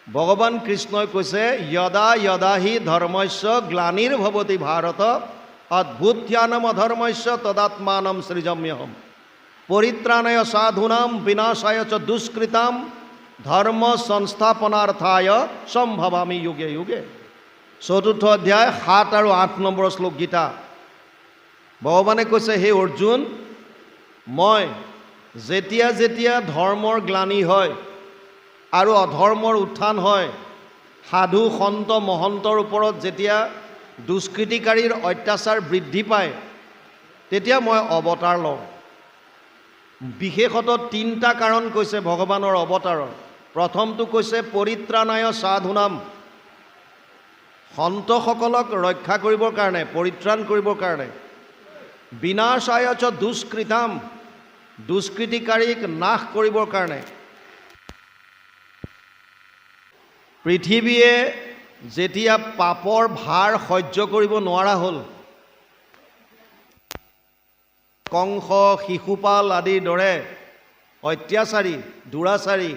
ভগৱান কৃষ্ণই কৈছে যদা যদা হি ধৰ্মস্য গ্লানিৰ্ভৱতি ভাৰত অদ্ভুত্যানম অধৰ্মস্য তদাত্মানম সৃজম্যহম পৰিত্ৰাণায় সাধূনাম বিনাশায় চ দুষ্কৃতাম ধৰ্ম সংস্থাপনাर्थाय সম্ভৱামি যুগে যুগে। চতুৰ্থ অধ্যায় 7 আৰু 8 নম্বৰ শ্লোক গীতা। ভগৱানে কৈছে, হে অৰ্জুন, মই যেতিয়া যেতিয়া ধৰ্মৰ গ্লানি হয় আৰু অধৰ্মৰ উত্থান হয়, সাধু সন্ত মহন্তৰ ওপৰত যেতিয়া দুষ্কৃতিকাৰীৰ অত্যাচাৰ বৃদ্ধি পায়, তেতিয়া মই অৱতাৰ লওঁ। বিশেষত 3টা কাৰণ কৈছে ভগৱানৰ অৱতাৰৰ। প্ৰথমটো কৈছে পৰিত্ৰাণায় সাধুনাম, সন্তসকলক ৰক্ষা কৰিবৰ কাৰণে, পৰিত্ৰাণ কৰিবৰ কাৰণে। বিনাশায় চ দুষ্কৃতাম, দুষ্কৃতিকাৰীক নাশ কৰিবৰ কাৰণে। পৃথিৱীয়ে যেতিয়া পাপৰ ভাৰ সহ্য কৰিব নোৱাৰা হ'ল, কংস শিশুপাল আদিৰ দৰে অত্যাচাৰী দুৰাচাৰী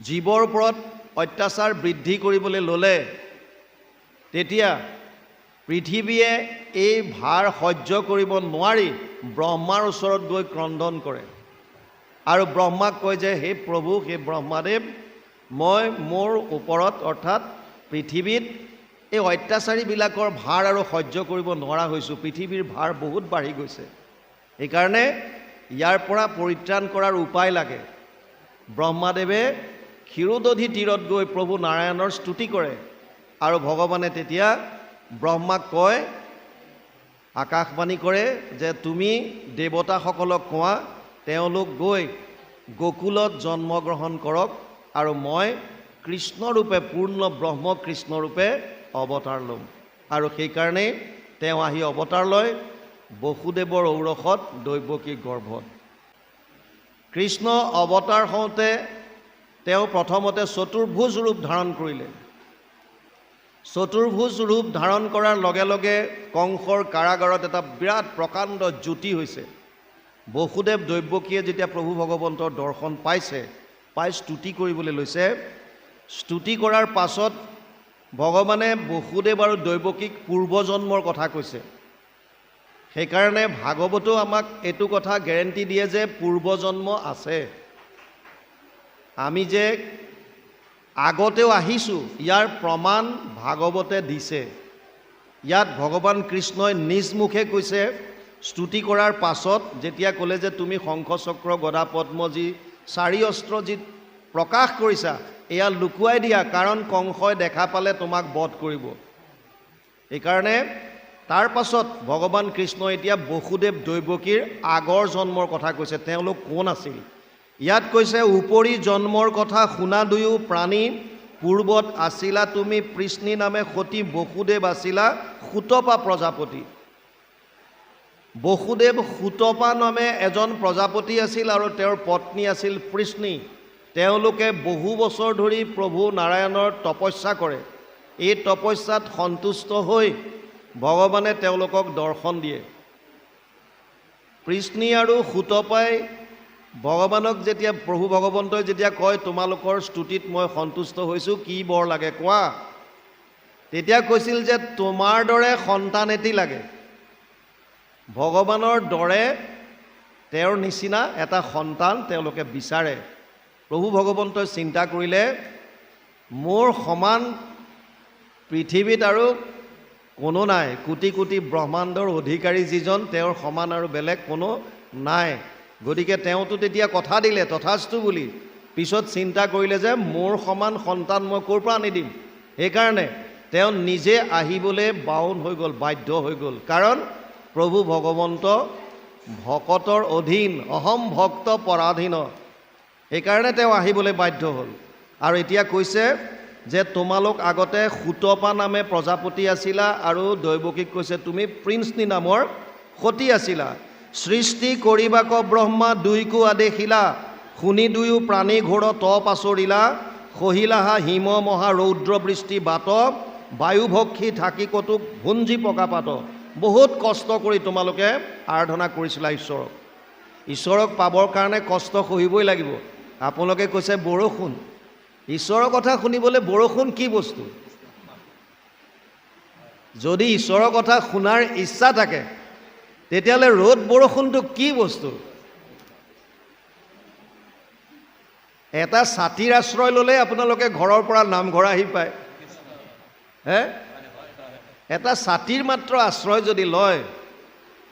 জীৱৰ ওপৰত অত্যাচাৰ বৃদ্ধি কৰিবলৈ ল'লে, তেতিয়া পৃথিৱীয়ে এই ভাৰ সহ্য কৰিব নোৱাৰি ব্ৰহ্মাৰ ওচৰত গৈ ক্ৰন্দন কৰে আৰু ব্ৰহ্মাক কয় যে, হে প্ৰভু, হে ব্ৰহ্মাদেৱ, মই মোৰ ওপৰত অৰ্থাৎ পৃথিৱীত এই অত্যাচাৰীবিলাকৰ ভাৰ আৰু সহ্য কৰিব নোৱাৰা হৈছোঁ। পৃথিৱীৰ ভাৰ বহুত বাঢ়ি গৈছে, সেইকাৰণে ইয়াৰ পৰা পৰিত্ৰাণ কৰাৰ উপায় লাগে। ব্ৰহ্মাদেৱে ক্ষীৰোদধি তীৰত গৈ প্ৰভু নাৰায়ণৰ স্তুতি কৰে আৰু ভগৱানে তেতিয়া ব্ৰহ্মাক কয়, আকাশবাণী কৰে যে তুমি দেৱতাসকলক কোৱা তেওঁলোক গৈ গোকুলত জন্মগ্ৰহণ কৰক আৰু মই কৃষ্ণৰূপে, পূৰ্ণ ব্ৰহ্ম কৃষ্ণৰূপে অৱতাৰ ল'ম। আৰু সেইকাৰণেই তেওঁ আহি অৱতাৰ লয় বসুদেৱৰ ঔৰসত দৈৱকীৰ গৰ্ভত। কৃষ্ণ অৱতাৰ হওঁতে তেওঁ প্ৰথমতে চতুৰ্ভুজ ৰূপ ধাৰণ কৰিলে। চতুৰ্ভুজ ৰূপ ধাৰণ কৰাৰ লগে লগে কংসৰ কাৰাগাৰত এটা বিৰাট প্ৰকাণ্ড জ্যোতি হৈছে। বসুদেৱ দৈৱকীয়ে যেতিয়া প্ৰভু ভগৱন্তৰ দৰ্শন পাইছে, পাই স্তুতি কৰিবলৈ লৈছে, স্তুতি কৰাৰ পাছত ভগৱানে বসুদেৱ আৰু দৈৱকীক পূৰ্বজন্মৰ কথা কৈছে। সেইকাৰণে ভাগৱতো আমাক এইটো কথা গেৰেণ্টি দিয়ে যে পূৰ্বজন্ম আছে, আমি যে আগতেও আহিছোঁ ইয়াৰ প্ৰমাণ ভাগৱতে দিছে। ইয়াত ভগৱান কৃষ্ণই নিজ মুখে কৈছে, স্তুতি কৰাৰ পাছত যেতিয়া ক'লে যে তুমি শংখ চক্ৰ গদা পদ্ম যি 4 অস্ত্ৰ যি প্ৰকাশ কৰিছা, এয়া লুকুৱাই দিয়া, কাৰণ কংসই দেখা পালে তোমাক বধ কৰিব। এইকাৰণে তাৰ পাছত ভগৱান কৃষ্ণ এতিয়া বসুদেৱ দৈৱকীৰ আগৰ জন্মৰ কথা কৈছে, তেওঁলোক কোন আছিল। ইয়াত কৈছে, উপৰি জন্মৰ কথা শুনা দুয়ো প্ৰাণী, পূৰ্বত আছিলা তুমি পৃষ্ণী নামে সতী, বসুদেৱ আছিলা সুতপা প্ৰজাপতি। বসুদেৱ সুতপা নামে এজন প্ৰজাপতি আছিল আৰু তেওঁৰ পত্নী আছিল পৃষ্ণী। তেওঁলোকে বহু বছৰ ধৰি প্ৰভু নাৰায়ণৰ তপস্যা কৰে। এই তপস্যাত সন্তুষ্ট হৈ ভগৱানে তেওঁলোকক দৰ্শন দিয়ে। পৃষ্ণী আৰু সুতপাই ভগৱানক যেতিয়া, প্ৰভু ভগৱন্তই যেতিয়া কয় তোমালোকৰ স্তুতিত মই সন্তুষ্ট হৈছোঁ, কি বৰ লাগে কোৱা, তেতিয়া কৈছিল যে তোমাৰ দৰে সন্তান এটি লাগে। ভগৱানৰ দৰে তেওঁৰ নিচিনা এটা সন্তান তেওঁলোকে বিচাৰে। প্ৰভু ভগৱন্তই চিন্তা কৰিলে, মোৰ সমান পৃথিৱীত আৰু কোনো নাই, কোটি কোটি ব্ৰহ্মাণ্ডৰ অধিকাৰী যিজন, তেওঁৰ সমান আৰু বেলেগ কোনো নাই। গতিকে তেওঁতো তেতিয়া কথা দিলে তথাস্তু বুলি। পিছত চিন্তা কৰিলে যে মোৰ সমান সন্তান মই ক'ৰ পৰা আনি দিম। সেইকাৰণে তেওঁ নিজে আহিবলৈ বাউন হৈ গ'ল, বাধ্য হৈ গ'ল। কাৰণ প্ৰভু ভগৱন্ত ভকতৰ অধীন, অহম ভক্ত পৰাধীন। সেইকাৰণে তেওঁ আহিবলৈ বাধ্য হ'ল। আৰু এতিয়া কৈছে যে তোমালোক আগতে সুতপা নামে প্ৰজাপতি আছিলা, আৰু দৈৱকীক কৈছে তুমি পৃষ্ণী নামৰ সতী আছিলা। সৃষ্টি কৰিবাক ব্ৰহ্মা দুইকো আদেশিলা, শুনি দুয়ো প্ৰাণী ঘোৰ তপ আচৰিলা, সহিলাহা হিম মহা ৰৌদ্ৰ বৃষ্টি বাত, বায়ুভক্ষী থাকি কতো ভুঞ্জি পকাপাত। বহুত কষ্ট কৰি তোমালোকে আৰাধনা কৰিছিলা ঈশ্বৰক। ঈশ্বৰক পাবৰ কাৰণে কষ্ট সহিবই লাগিব। আপোনালোকে কৈছে বৰষুণ, ঈশ্বৰৰ কথা শুনিবলৈ বৰষুণ কি বস্তু? যদি ঈশ্বৰৰ কথা শুনাৰ ইচ্ছা থাকে তেতিয়াহ'লে ৰ'দ বৰষুণটো কি বস্তু? এটা ছাতিৰ আশ্ৰয় ল'লে আপোনালোকে ঘৰৰ পৰা নামঘৰ আহি পায়। এটা ছাতিৰ মাত্ৰ আশ্ৰয় যদি লয়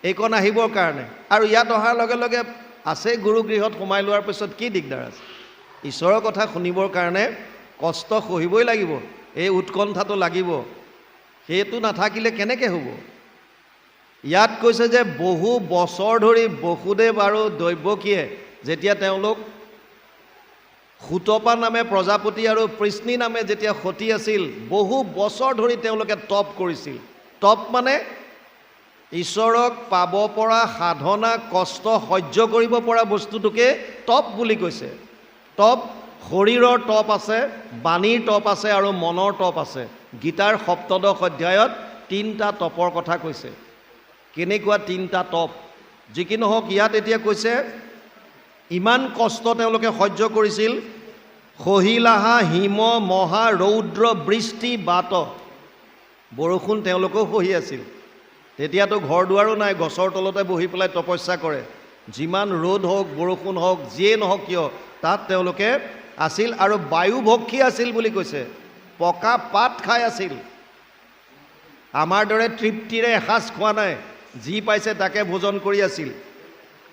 এইকণ আহিবৰ কাৰণে, আৰু ইয়াত অহাৰ লগে লগে আছে গুৰুগৃহত সোমাই লোৱাৰ পিছত কি দিগদাৰ আছে? ঈশ্বৰৰ কথা শুনিবৰ কাৰণে কষ্ট সহিবই লাগিব, এই উৎকণ্ঠাটো লাগিব। সেইটো নাথাকিলে কেনেকৈ হ'ব? ইয়াত কৈছে যে বহু বছৰ ধৰি বসুদেৱ আৰু দৈৱকীয়ে যেতিয়া তেওঁলোক সুতপা নামে প্ৰজাপতি আৰু পৃষ্ণি নামে যেতিয়া সতী আছিল, বহু বছৰ ধৰি তেওঁলোকে তপ কৰিছিল। তপ মানে ঈশ্বৰক পাব পৰা সাধনা, কষ্ট সহ্য কৰিব পৰা বস্তুটোকে তপ বুলি কৈছে। তপ শৰীৰৰ তপ আছে, বাণীৰ তপ আছে আৰু মনৰ তপ আছে। গীতাৰ ৭ম অধ্যায়ত ৩টা তপৰ কথা কৈছে। কেনেকুৱা ৩টা তপ? যি কি নহওক, ইয়াত এতিয়া কৈছে ইমান কষ্ট তেওঁলোকে সহ্য কৰিছিল। সহিলাহা হিম মহা ৰৌদ্ৰ বৃষ্টি বাত, বৰষুণ তেওঁলোকেও সহি আছিল। তেতিয়াতো ঘৰ দুৱাৰো নাই, গছৰ তলতে বহি পেলাই তপস্যা কৰে। যিমান ৰ'দ হওক বৰষুণ হওক যিয়ে নহওক কিয় তাত তেওঁলোকে আছিল, আৰু বায়ুভক্ষী আছিল বুলি কৈছে। পকা পাত খাই আছিল। আমাৰ দৰে তৃপ্তিৰে এসাঁজ খোৱা নাই, যি পাইছে তাকে ভোজন কৰি আছিল।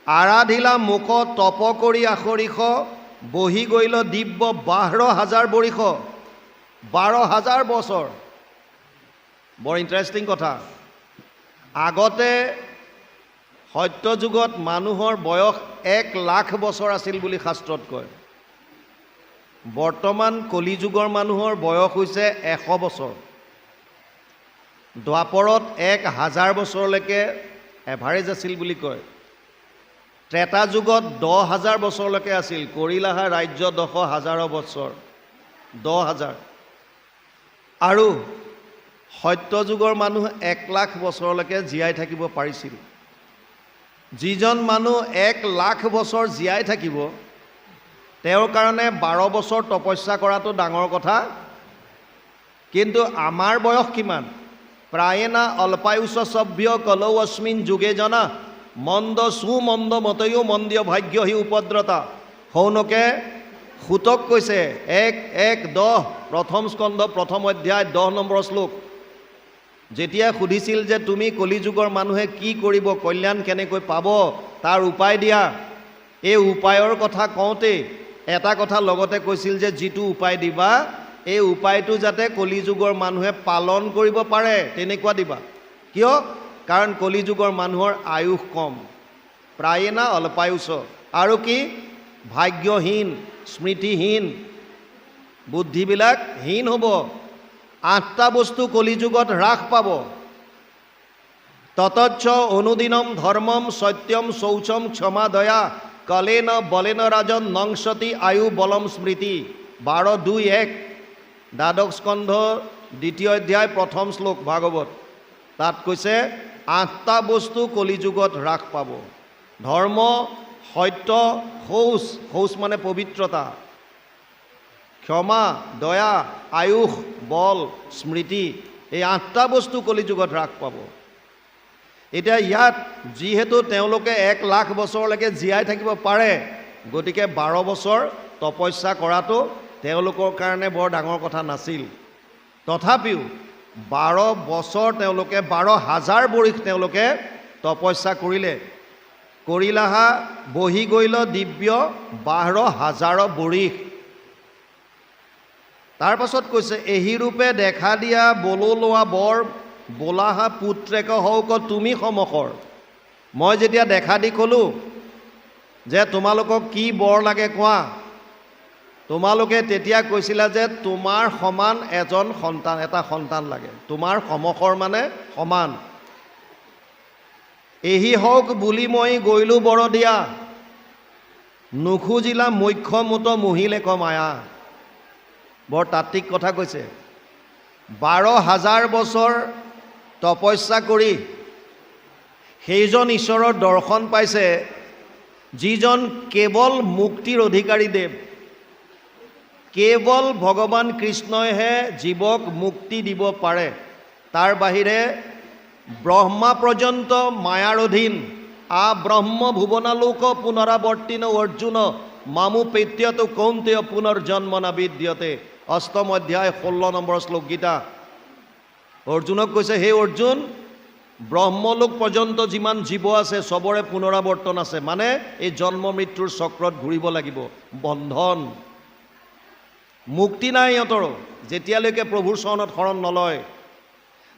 আৰাধিলা মুখ তপ কৰি আখৰিষ, বহি গৈল দিব্য ১২,০০০ বৰিষ। ১২,০০০ বছৰ। বৰ ইণ্টাৰেষ্টিং কথা। আগতে সত্য যুগত মানুহৰ বয়স ১,০০,০০০ বছৰ আছিল বুলি শাস্ত্ৰত কয়। বৰ্তমান কলিযুগৰ মানুহৰ বয়স হৈছে ১০০ বছৰ। দ্বাপৰত ১,০০০ বছৰলৈকে এভাৰেজ আছিল বুলি কয়। ত্ৰেতা যুগত ১০,০০০ বছৰলৈকে আছিল। কৰিলাহা ৰাজ্য ১০,০০০ বছৰ, ১০,০০০। আৰু সত্য যুগৰ মানুহ ১,০০,০০০ বছৰলৈকে জীয়াই থাকিব পাৰিছিল। যিজন মানুহ ১,০০,০০০ বছৰ জীয়াই থাকিব তেওঁৰ কাৰণে ১২ বছৰ তপস্যা কৰাটো ডাঙৰ কথা। কিন্তু আমাৰ বয়স কিমান? প্ৰায়েনা অল্পায়ুষ সভ্য কলৌ অস্মিন যুগে জনা, মন্দ সুমন্দ মতয়ো মন্দীয় ভাগ্য হি উপদ্ৰতা। সৌনকে সুতক কৈছে ১:১:১০ প্ৰথম স্কন্ধ ১ম অধ্যায় ১০ নম্বৰ শ্লোক। যেতিয়া সুধিছিল যে তুমি কলিযুগৰ মানুহে কি কৰিব, কল্যাণ কেনেকৈ পাব, তাৰ উপায় দিয়া, এই উপায়ৰ কথা কওঁতেই এটা কথা লগতে কৈছিল যে যিটো উপায় দিবা এই উপায়টো যাতে কলিযুগৰ মানুহে পালন কৰিব পাৰে তেনেকুৱা দিবা। কিয়? কাৰণ কলিযুগৰ মানুহৰ আয়ুস কম, প্ৰায়েনা অল্পায়ুষ। আৰু কি? ভাগ্যহীন, স্মৃতিহীন, বুদ্ধিবিলাক হীন হ'ব। ৮টা বস্তু কলিযুগত হ্ৰাস পাব। ততচ্ছ অনুদিনম ধৰ্মম সত্যম শৌচম ক্ষমা দয়া, কলেন বলেন ৰাজন নংসতি আয়ু বলম স্মৃতি। ১২:২:১ দ্বাদশ স্কন্ধ ২য় অধ্যায় ১ম শ্লোক ভাগৱত। তাত কৈছে ৮টা বস্তু কলিযুগত হ্ৰাস পাব। ধৰ্ম, সত্য, শৌচ, শৌচ মানে পবিত্ৰতা, ক্ষমা, দয়া, আয়ুস, বল, স্মৃতি, এই ৮টা বস্তু কলিযুগত হ্ৰাস পাব। এতিয়া ইয়াত যিহেতু তেওঁলোকে ১,০০,০০০ বছৰলৈকে জীয়াই থাকিব পাৰে, গতিকে ১২ বছৰ তপস্যা কৰাটো তেওঁলোকৰ কাৰণে বৰ ডাঙৰ কথা নাছিল। তথাপিও ১২ বছৰ তেওঁলোকে ১২,০০০ বৰিষ তেওঁলোকে তপস্যা কৰিলে। কৰিলাহা বহি গৈল দিব্য ১২,০০০ বৰিষ। তাৰ পাছত কৈছে এহি ৰূপে দেখা দিয়া বলো লোৱা বৰ, বোলাহা পুত্ৰেক হওক তুমি সমসৰ। মই যেতিয়া দেখা দি ক'লোঁ যে তোমালোকক কি বৰ লাগে কোৱা, তোমালোকে তেতিয়া কৈছিলা যে তোমাৰ সমান এজন সন্তান, এটা সন্তান লাগে। তোমাৰ সমসৰ মানে সমান। এহি হওক বুলি মই গৈলোঁ বৰ দিয়া, নুখুজিলা মুখ্য মুত মুহিলে ক মায়া। বৰ তাত্ত্বিক কথা কৈছে। ১২,০০০ বছৰ তপস্যা কৰি সেইজন ঈশ্বৰৰ দৰ্শন পাইছে যিজন কেৱল মুক্তিৰ অধিকাৰী দেৱ। কেৱল ভগৱান কৃষ্ণইহে জীৱক মুক্তি দিব পাৰে। তাৰ বাহিৰে ব্ৰহ্মা পৰ্যন্ত মায়াৰ অধীন। ব্ৰহ্ম ভুৱনালোক পুনৰাৱৰ্তিন অৰ্জুন মামু পেত্যতু কৌন্তেয় পুনৰ্জন্ম ন বিদ্যতে। অষ্টম অধ্যায় 16 নম্বৰ শ্লোক গীতা। অৰ্জুনক কৈছে, হে অৰ্জুন, ব্ৰহ্মলোক পৰ্যন্ত যিমান জীৱ আছে চবৰে পুনৰাৱৰ্তন আছে, মানে এই জন্ম মৃত্যুৰ চক্ৰত ঘূৰিব লাগিব। বন্ধন, মুক্তি নাই ইহঁতৰ যেতিয়ালৈকে প্ৰভুৰ চৰণত শৰণ নলয়।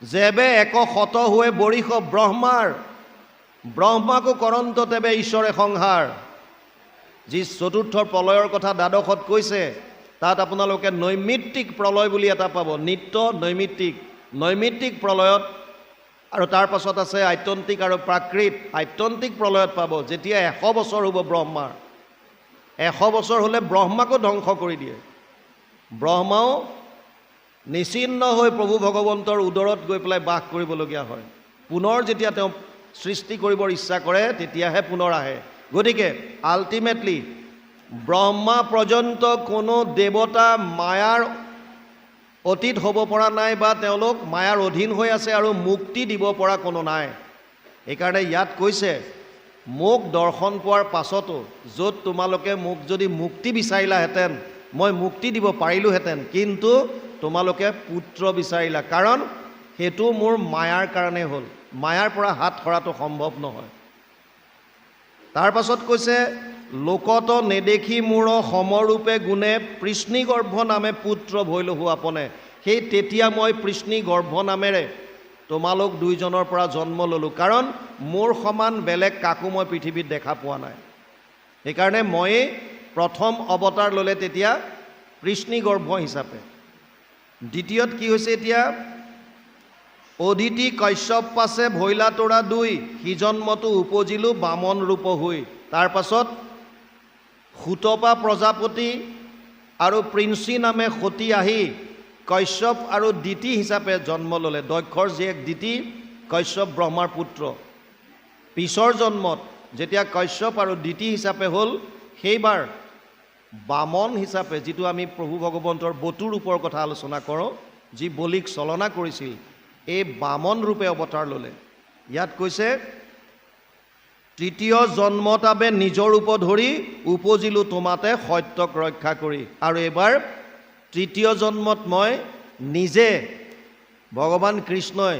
যেবে এক শত হুৱে বৰিষ ব্ৰহ্মাৰ, ব্ৰহ্মাকো কৰন্ত তেবে ঈশ্বৰে সংহাৰ। যি চতুৰ্থ প্ৰলয়ৰ কথা দ্বাদশত কৈছে, তাত আপোনালোকে নৈমিত্তিক প্ৰলয় বুলি এটা পাব। নিত্য নৈমিত্তিক প্ৰলয়ত, আৰু তাৰ পাছত আছে আত্যন্তিক আৰু প্ৰাকৃত। আত্যন্তিক প্ৰলয়ত পাব যেতিয়া 100 বছৰ হ'ব ব্ৰহ্মাৰ। 100 বছৰ হ'লে ব্ৰহ্মাকো ধ্বংস কৰি দিয়ে। ব্ৰহ্মাও নিচিন্ন হৈ প্ৰভু ভগৱন্তৰ উদৰত গৈ পেলাই বাস কৰিবলগীয়া হয়। পুনৰ যেতিয়া তেওঁ সৃষ্টি কৰিবৰ ইচ্ছা কৰে তেতিয়াহে পুনৰ আহে। গতিকে আল্টিমেটলি ব্ৰহ্মা পৰ্যন্ত কোনো দেৱতা মায়াৰ অতীত হ'ব পৰা নাই, বা তেওঁলোক মায়াৰ অধীন হৈ আছে, আৰু মুক্তি দিব পৰা কোনো নাই। সেইকাৰণে ইয়াত কৈছে, মোক দৰ্শন পোৱাৰ পাছতো য'ত তোমালোকে মোক যদি মুক্তি বিচাৰিলাহেঁতেন মই মুক্তি দিব পাৰিলোহেঁতেন, কিন্তু তোমালোকে পুত্ৰ বিচাৰিলা, কাৰণ সেইটো মোৰ মায়াৰ কাৰণে হ'ল। মায়াৰ পৰা হাত সৰাটো সম্ভৱ নহয়। তাৰ পাছত কৈছে, লোকত নেদেখি মূৰ সমৰূপে গুণে পৃষ্ণি গৰ্ভ নামে পুত্ৰ ভৈলহু আপনে। সেই তেতিয়া মই পৃষ্ণি গৰ্ভ নামেৰে তোমালোক দুইজনৰ পৰা জন্ম ল'লোঁ, কাৰণ মোৰ সমান বেলেগ কাকো মই পৃথিৱীত দেখা পোৱা নাই। সেইকাৰণে মই প্ৰথম অৱতাৰ ল'লে তেতিয়া পৃষ্ণি গৰ্ভ হিচাপে। দ্বিতীয়ত কি হৈছে এতিয়া, অদিতি কশ্যপ পাছে ভৈলা তোৰা দুই, সিজন্মতো উপজিলো বামন ৰূপ হৈ। তাৰ পাছত সুতপা প্ৰজাপতি আৰু প্ৰিন্সি নামে সতী আহি কশ্যপ আৰু দিতি হিচাপে জন্ম ল'লে। দক্ষৰ জীয়েক দিতি, কশ্যপ ব্ৰহ্মাৰ পুত্ৰ। পিছৰ জন্মত যেতিয়া কশ্যপ আৰু দিতি হিচাপে হ'ল, সেইবাৰ বামন হিচাপে, যিটো আমি প্ৰভু ভগৱন্তৰ বটু ৰূপৰ কথা আলোচনা কৰোঁ, যি বলিক চলনা কৰিছিল, এই বামন ৰূপে অৱতাৰ ল'লে। ইয়াত কৈছে, তৃতীয় জন্মতাবে নিজৰ ৰূপ ধৰি উপজিলো তোমাতে সত্যক ৰক্ষা কৰি। আৰু এইবাৰ তৃতীয় জন্মত মই নিজে ভগৱান কৃষ্ণই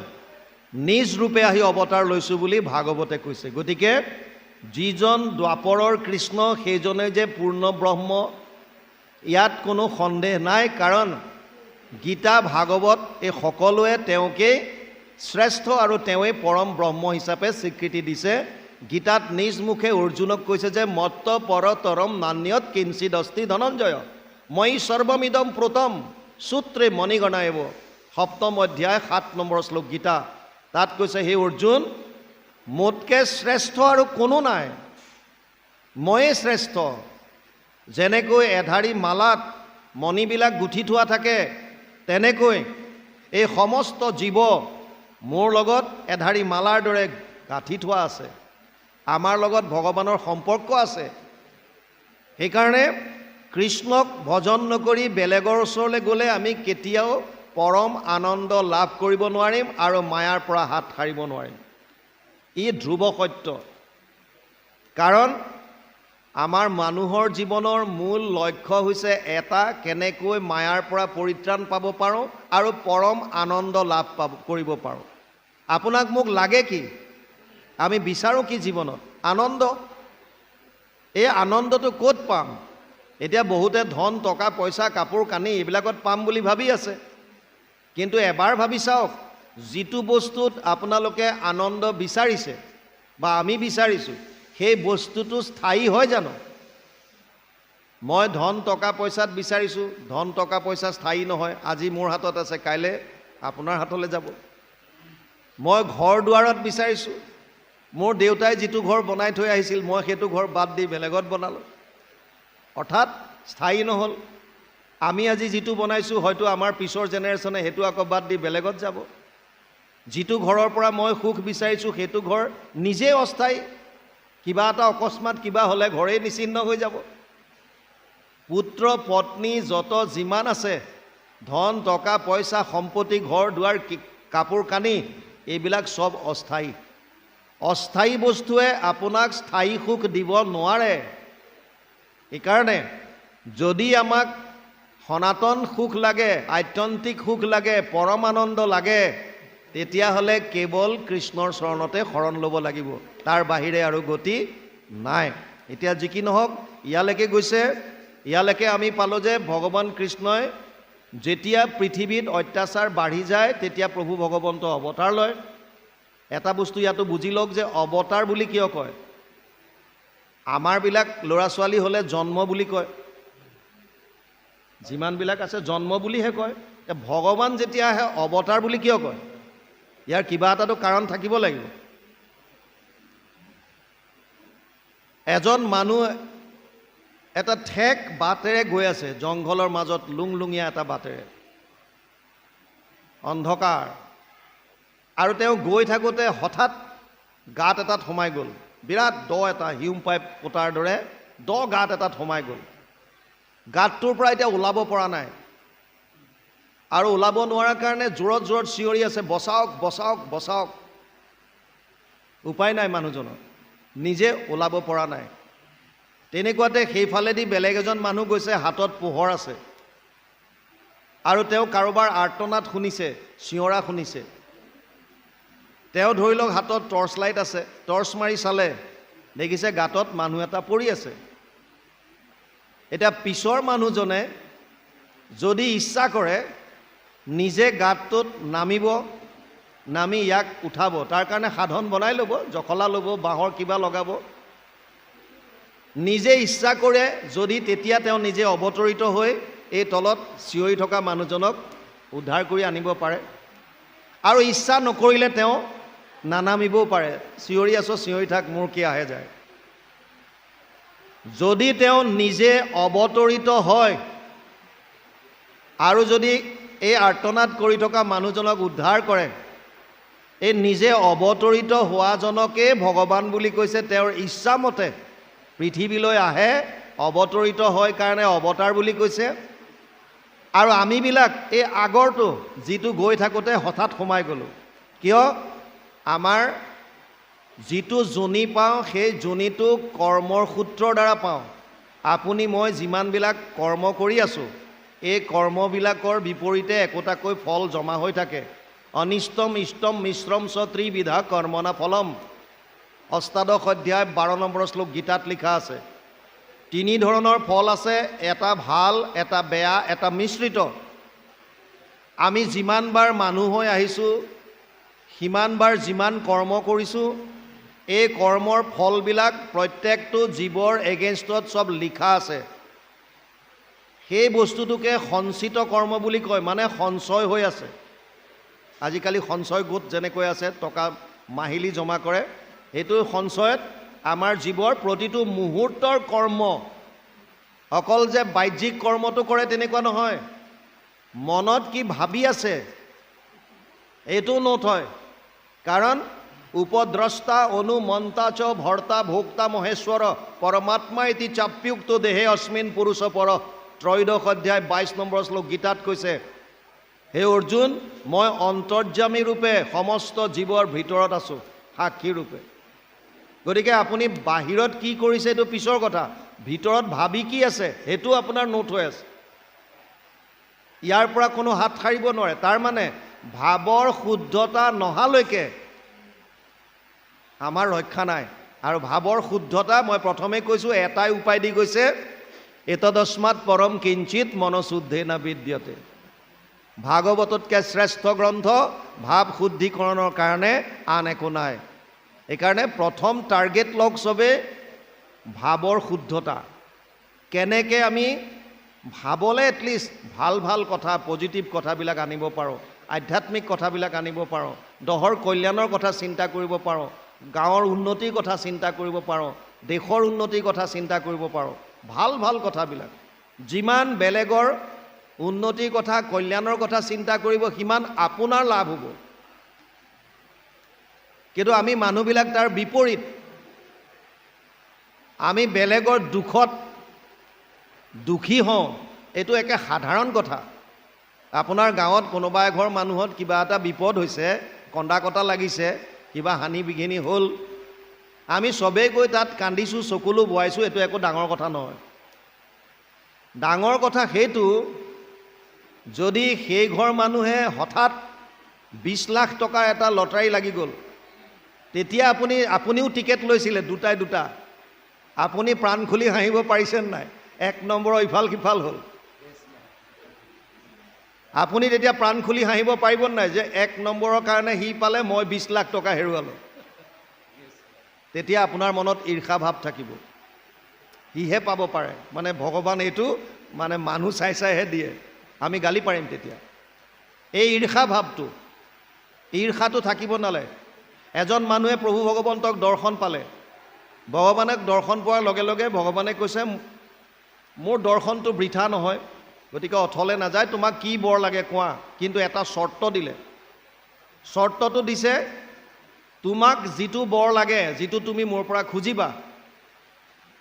নিজ ৰূপে আহি অৱতাৰ লৈছোঁ বুলি ভাগৱতে কৈছে। গতিকে যিজন দ্বাপৰৰ কৃষ্ণ সেইজনে যে পূৰ্ণ ব্ৰহ্ম, ইয়াত কোনো সন্দেহ নাই। কাৰণ গীতা ভাগৱত এই সকলোৱে তেওঁকেই শ্ৰেষ্ঠ আৰু তেওঁৱেই পৰম ব্ৰহ্ম হিচাপে স্বীকৃতি দিছে। গীতাত নিজ মুখে অৰ্জুনক কৈছে যে মত্ত পৰতৰম নান্যত কিঞ্চিদ অস্তি ধনঞ্জয় মই সৰ্বমিদম প্ৰোতম সূত্ৰে মণিগণায়ব। 7ম অধ্যায় 7 নম্বৰ শ্লোক গীতা। তাত কৈছে, হে অৰ্জুন, মোতকৈ শ্ৰেষ্ঠ আৰু কোনো নাই, ময়েই শ্ৰেষ্ঠ। যেনেকৈ এধাৰী মালাত মণিবিলাক গুঠি থোৱা থাকে, তেনেকৈ এই সমস্ত জীৱ মোৰ লগত এধাৰী মালাৰ দৰে গাঁঠি থোৱা আছে। আমাৰ লগত ভগৱানৰ সম্পৰ্ক আছে। সেইকাৰণে কৃষ্ণক ভজন নকৰি বেলেগৰ ওচৰলৈ গ'লে আমি কেতিয়াও পৰম আনন্দ লাভ কৰিব নোৱাৰিম আৰু মায়াৰ পৰা হাত সাৰিব নোৱাৰিম। ই ধ্ৰুৱ সত্য। কাৰণ আমাৰ মানুহৰ জীৱনৰ মূল লক্ষ্য হৈছে এটা, কেনেকৈ মায়াৰ পৰা পৰিত্ৰাণ পাব পাৰোঁ আৰু পৰম আনন্দ লাভ কৰিব পাৰোঁ। আপোনাক মোক লাগে কি? আমি বিচাৰোঁ কি জীৱনত? আনন্দ। এই আনন্দটো ক'ত পাম? এতিয়া বহুতে ধন, টকা, পইচা, কাপোৰ কানি এইবিলাকত পাম বুলি ভাবি আছে। কিন্তু এবাৰ ভাবি চাওক, যিটো বস্তুত আপোনালোকে আনন্দ বিচাৰিছে বা আমি বিচাৰিছোঁ, সেই বস্তুটো স্থায়ী হয় জানো? মই ধন, টকা, পইচাত বিচাৰিছোঁ, ধন, টকা, পইচা স্থায়ী নহয়। আজি মোৰ হাতত আছে, কাইলৈ আপোনাৰ হাতলৈ যাব। মই ঘৰ দুৱাৰত বিচাৰিছোঁ, মোৰ দেউতাই যিটো ঘৰ বনাই থৈ আহিছিল, মই সেইটো ঘৰ বাদ দি বেলেগত বনালোঁ, অৰ্থাৎ স্থায়ী নহ'ল। আমি আজি যিটো বনাইছোঁ, হয়তো আমাৰ পিছৰ জেনেৰেশ্যনে সেইটো আকৌ বাদ দি বেলেগত যাব। যিটো ঘৰৰ পৰা মই সুখ বিচাৰিছোঁ, সেইটো ঘৰ নিজেই অস্থায়ী। কিবা এটা অকস্মাত কিবা হ'লে ঘৰেই নিচিন্ন হৈ যাব। পুত্ৰ পত্নী যত যিমান আছে, ধন টকা পইচা সম্পত্তি ঘৰ দুৱাৰ কাপোৰ কানি, এইবিলাক চব অস্থায়ী। অস্থায়ী বস্তুৱে আপোনাক স্থায়ী সুখ দিব নোৱাৰে। সেইকাৰণে যদি আমাক সনাতন সুখ লাগে, আত্যন্তিক সুখ লাগে, পৰমানন্দ লাগে, তেতিয়াহ'লে কেৱল কৃষ্ণৰ চৰণতে শৰণ ল'ব লাগিব, তাৰ বাহিৰে আৰু গতি নাই। এতিয়া যি কি নহওক, ইয়ালৈকে গৈছে, ইয়ালৈকে আমি পালোঁ যে ভগৱান কৃষ্ণই যেতিয়া পৃথিৱীত অত্যাচাৰ বাঢ়ি যায়, তেতিয়া প্ৰভু ভগৱন্ত অৱতাৰ লয়। এটা বস্তু ইয়াতো বুজি লওক যে অৱতাৰ বুলি কিয় কয়। আমাৰবিলাক ল'ৰা ছোৱালী হ'লে জন্ম বুলি কয়, যিমানবিলাক আছে জন্ম বুলিহে কয়। ভগৱান যেতিয়া আহে অৱতাৰ বুলি কিয় কয়? ইয়াৰ কিবা এটাতো কাৰণ থাকিব লাগিব। এজন মানুহ এটা ঠেক বাটেৰে গৈ আছে, জংঘলৰ মাজত লুংলুঙীয়া এটা বাটেৰে, অন্ধকাৰ, আৰু তেওঁ গৈ থাকোঁতে হঠাৎ গাঁত এটাত সোমাই গ'ল। বিৰাট দ এটা, হিউম পাইপ পোতাৰ দৰে দ গাঁত এটাত সোমাই গ'ল। গাঁতটোৰ পৰা এতিয়া ওলাব পৰা নাই, আৰু ওলাব নোৱাৰাৰ কাৰণে জোৰত জোৰত চিঞৰি আছে, বচাওক বচাওক বচাওক। উপায় নাই মানুহজনৰ, নিজে ওলাব পৰা নাই। তেনেকুৱাতে সেইফালেদি বেলেগ এজন মানুহ গৈছে, হাতত পোহৰ আছে, আৰু তেওঁ কাৰোবাৰ আৰ্তনাদ শুনিছে, চিঞৰা শুনিছে। তেওঁ ধৰি লওক হাতত টৰ্চ লাইট আছে, টৰ্চ মাৰি চালে, দেখিছে গাঁতত মানুহ এটা পৰি আছে। এতিয়া পিছৰ মানুহজনে যদি ইচ্ছা কৰে নিজে গাঁতটোত নামিব, নামি ইয়াক উঠাব, তাৰ কাৰণে সাধন বনাই ল'ব, জখলা ল'ব, বাঁহৰ কিবা লগাব। নিজে ইচ্ছা কৰে যদি, তেতিয়া তেওঁ নিজে অৱতৰিত হৈ এই তলত চিঞৰি থকা মানুহজনক উদ্ধাৰ কৰি আনিব পাৰে। আৰু ইচ্ছা নকৰিলে তেওঁ নানামিবও পাৰে, চিঞৰি আছো চিঞৰি থাক, মোৰ কি আহে যায়। যদি তেওঁ নিজে অৱতৰিত হয় আৰু যদি এই আৰ্তনাদ কৰি থকা মানুহজনক উদ্ধাৰ কৰে, এই নিজে অৱতৰিত হোৱাজনকে ভগৱান বুলি কৈছে। তেওঁৰ ইচ্ছামতে পৃথিৱীলৈ আহে, অৱতৰিত হয় কাৰণে অৱতাৰ বুলি কৈছে। আৰু আমিবিলাক এই আগৰটো যিটো গৈ থাকোঁতে হঠাৎ সোমাই গ'লোঁ, কিয়? আমাৰ যিটো যোনি পাওঁ, সেই যোনিটো কৰ্মৰ সূত্ৰৰ দ্বাৰা পাওঁ। আপুনি মই যিমানবিলাক কৰ্ম কৰি আছোঁ, এই কৰ্মবিলাকৰ বিপৰীতে একোটাকৈ ফল জমা হৈ থাকে। অনিষ্টম ইষ্টম মিশ্ৰম চ ত্ৰিবিধা কৰ্মনা ফলম, অষ্টাদশ অধ্যায় 12 নম্বৰ শ্লোক গীতাত লিখা আছে। তিনি ধৰণৰ ফল আছে, এটা ভাল, এটা বেয়া, এটা মিশ্ৰিত। আমি যিমানবাৰ মানুহ হৈ আহিছোঁ, সিমানবাৰ যিমান কৰ্ম কৰিছোঁ, এই কৰ্মৰ ফলবিলাক প্ৰত্যেকটো জীৱৰ এগেইনষ্টত চব লিখা আছে। সেই বস্তুটোকে সঞ্চিত কৰ্ম বুলি কয়, মানে সঞ্চয় হৈ আছে। আজিকালি সঞ্চয় গোট যেনেকৈ আছে, টকা মাহিলী জমা কৰে, সেইটো সঞ্চয়ত আমাৰ জীৱৰ প্ৰতিটো মুহূৰ্তৰ কৰ্ম, অকল যে বাহ্যিক কৰ্মটো কৰে তেনেকুৱা নহয়, মনত কি ভাবি আছে এইটো নোট হয়। কাৰণ উপদ্ৰষ্টা অনুমন্তা চ ভৰ্তা ভোক্তা মহেশ্বৰ পৰমাত্মা ইতি চাপ্যুক্ত দেহে অস্মিন পুৰুষ পৰ, ত্ৰয়োদশ অধ্যায় 22 নম্বৰ শ্লোক গীতাত কৈছে, হে অৰ্জুন, মই অন্তৰ্যামী ৰূপে সমস্ত জীৱৰ ভিতৰত আছোঁ, সাক্ষী ৰূপে। গতিকে আপুনি বাহিৰত কি কৰিছে এইটো পিছৰ কথা, ভিতৰত ভাবি কি আছে সেইটো আপোনাৰ নোট হৈ আছে। ইয়াৰ পৰা কোনো হাত সাৰিব নোৱাৰে। তাৰ মানে ভাৱৰ শুদ্ধতা নহালৈকে আমাৰ ৰক্ষা নাই। আৰু ভাৱৰ শুদ্ধতা মই প্ৰথমে কৈছোঁ, এটাই উপায় দি গৈছে, এতদস্মাৎ পৰম কিঞ্চিত মনশুদ্ধেনা বিদ্যতে। ভাগৱততকৈ শ্ৰেষ্ঠ গ্ৰন্থ ভাৱ শুদ্ধিকৰণৰ কাৰণে আন একো নাই। এইকাৰণে প্ৰথম টাৰ্গেট লওক চবে ভাৱৰ শুদ্ধতা। কেনেকৈ আমি ভাৱলৈ এটলিষ্ট ভাল ভাল কথা, পজিটিভ কথাবিলাক আনিব পাৰোঁ, আধ্যাত্মিক কথাবিলাক আনিব পাৰোঁ, দহৰ কল্যাণৰ কথা চিন্তা কৰিব পাৰোঁ, গাঁৱৰ উন্নতিৰ কথা চিন্তা কৰিব পাৰোঁ, দেশৰ উন্নতিৰ কথা চিন্তা কৰিব পাৰোঁ, ভাল ভাল কথাবিলাক। যিমান বেলেগৰ উন্নতিৰ কথা, কল্যাণৰ কথা চিন্তা কৰিব, সিমান আপোনাৰ লাভ হ'ব। কিন্তু আমি মানুহবিলাক তাৰ বিপৰীত। আমি বেলেগৰ দুখত দুখী হওঁ, এইটো একে সাধাৰণ কথা। আপোনাৰ গাঁৱত কোনোবা এঘৰ মানুহত কিবা এটা বিপদ হৈছে, কন্দা কটা লাগিছে, কিবা হানি বিঘিনি হ'ল, আমি চবেই গৈ তাত কান্দিছোঁ, চকুলো বোৱাইছোঁ, এইটো একো ডাঙৰ কথা নহয়। ডাঙৰ কথা সেইটো, যদি সেই ঘৰ মানুহে হঠাৎ 20 লাখ টকাৰ এটা লটাৰী লাগি গ'ল, তেতিয়া আপুনিও টিকেট লৈছিলে দুটা, আপুনি প্ৰাণ খুলি হাঁহিব পাৰিছে নাই? 1 নম্বৰৰ ইফাল সিফাল হ'ল। আপুনি তেতিয়া প্ৰাণ খুলি হাঁহিব পাৰিব নাই যে 1 নম্বৰৰ কাৰণে সি পালে, মই 20 লাখ টকা হেৰুৱালোঁ? তেতিয়া আপোনাৰ মনত ঈৰ্ষা ভাৱ থাকিব, সিহে পাব পাৰে, মানে ভগৱান এইটো মানে মানুহ চাইহে দিয়ে, আমি গালি পাৰিম তেতিয়া। এই ঈৰ্ষাটো থাকিব নালাগে। এজন মানুহে প্ৰভু ভগৱন্তক দৰ্শন পালে, ভগৱানক দৰ্শন পোৱাৰ লগে লগে ভগৱানে কৈছে, মোৰ দৰ্শনটো বৃথা নহয়, গতিকে অথলে নাযায়, তোমাক কি বৰ লাগে কোৱা। কিন্তু এটা চৰ্ত দিলে। চৰ্তটো দিছে, তোমাক যিটো বৰ লাগে, যিটো তুমি মোৰ পৰা খুজিবা,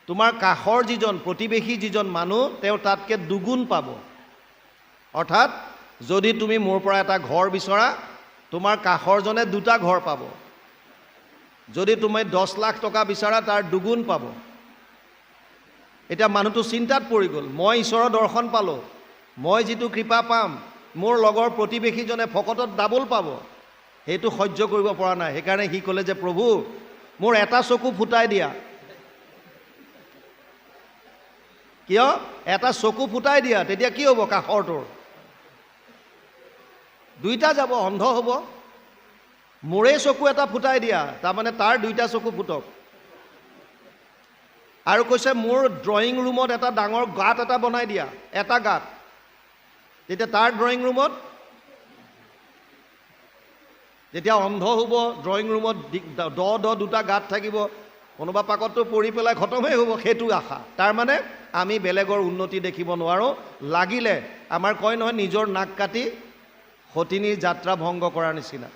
তোমাৰ কাষৰ যিজন প্ৰতিবেশী যিজন মানুহ, তেওঁ তাতকৈ দুগুণ পাব। অৰ্থাৎ যদি তুমি মোৰ পৰা এটা ঘৰ বিচৰা, তোমাৰ কাষৰজনে 2টা ঘৰ পাব। যদি তুমি 10 লাখ টকা বিচাৰা, তাৰ দুগুণ পাব। এতিয়া মানুহটো চিন্তাত পৰি গ'ল, মই ঈশ্বৰৰ দৰ্শন পালোঁ, মই যিটো কৃপা পাম, মোৰ লগৰ প্ৰতিবেশীজনে ভকতত ডাবল পাব, সেইটো সহ্য কৰিব পৰা নাই। সেইকাৰণে সি ক'লে যে, প্ৰভু মোৰ এটা চকু ফুটাই দিয়া। কিয়? এটা চকু ফুটাই দিয়া, তেতিয়া কি হ'ব? কাষৰটোৰ 2টা যাব, অন্ধ হ'ব। মোৰে চকু এটা ফুটাই দিয়া, তাৰমানে তাৰ 2টা চকু ফুটক। আৰু কৈছে, মোৰ ড্ৰয়িং ৰুমত এটা ডাঙৰ গাঁত এটা বনাই দিয়া, এটা গাঁত, তেতিয়া তাৰ ড্ৰয়িং ৰুমত, যেতিয়া অন্ধ হ'ব, ড্ৰয়িং ৰুমত দ 2টা গাঁত থাকিব, কোনোবা পাকতটো পৰি পেলাই খতমেই হ'ব, সেইটো আশা। তাৰমানে আমি বেলেগৰ উন্নতি দেখিব নোৱাৰোঁ, লাগিলে আমাৰ কয় নহয়, নিজৰ নাক কাটি সতিনীৰ যাত্ৰা ভংগ কৰাৰ নিচিনা।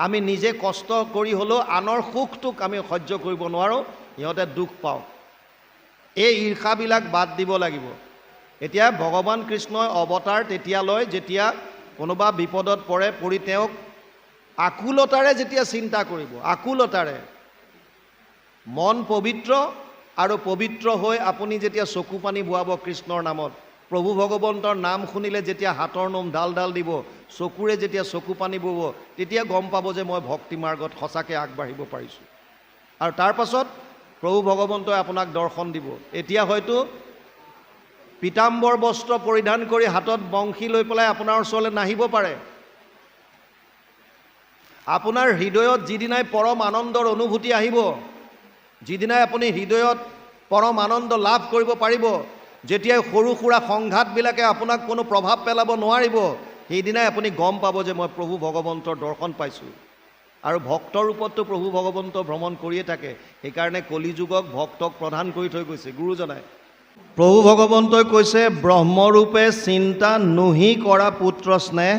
আমি নিজে কষ্ট কৰি হ'লেও আনৰ সুখটোক আমি সহ্য কৰিব নোৱাৰোঁ, সিহঁতে দুখ পাওঁ। এই ঈৰ্ষাবিলাক বাদ দিব লাগিব। এতিয়া ভগৱান কৃষ্ণই অৱতাৰ তেতিয়া লয়, যেতিয়া কোনোবা বিপদত পৰি তেওঁক আকুলতাৰে যেতিয়া চিন্তা কৰিব, আকুলতাৰে মন পবিত্ৰ, আৰু পবিত্ৰ হৈ আপুনি যেতিয়া চকু পানী বোৱাব কৃষ্ণৰ নামত, প্ৰভু ভগৱন্তৰ নাম শুনিলে যেতিয়া হাতৰ নোম ডাল দিব, চকুৰে যেতিয়া চকু পানী বব, তেতিয়া গম পাব যে মই ভক্তি মাৰ্গত সঁচাকৈ আগবাঢ়িব পাৰিছোঁ। আৰু তাৰ পাছত প্ৰভু ভগৱন্তই আপোনাক দৰ্শন দিব। এতিয়া হয়তো পীতাম্বৰ বস্ত্ৰ পৰিধান কৰি হাতত বংশী লৈ পেলাই আপোনাৰ ওচৰলৈ নাহিব পাৰে। আপোনাৰ হৃদয়ত যিদিনাই পৰম আনন্দৰ অনুভূতি আহিব, যিদিনাই আপুনি হৃদয়ত পৰম আনন্দ লাভ কৰিব পাৰিব, যেতিয়াই সৰু সুৰা সংঘাতবিলাকে আপোনাক কোনো প্ৰভাৱ পেলাব নোৱাৰিব, সেইদিনাই আপুনি গম পাব যে মই প্ৰভু ভগৱন্তৰ দৰ্শন পাইছোঁ। আৰু ভক্তৰ ৰূপততো প্ৰভু ভগৱন্ত ভ্ৰমণ কৰিয়ে থাকে। সেইকাৰণে কলিযুগক ভক্তক প্ৰদান কৰি থৈ গৈছে গুৰুজনাই। প্ৰভু ভগৱন্তই কৈছে, ব্ৰহ্মৰূপে চিন্তা নুহি কৰা পুত্ৰ স্নেহ,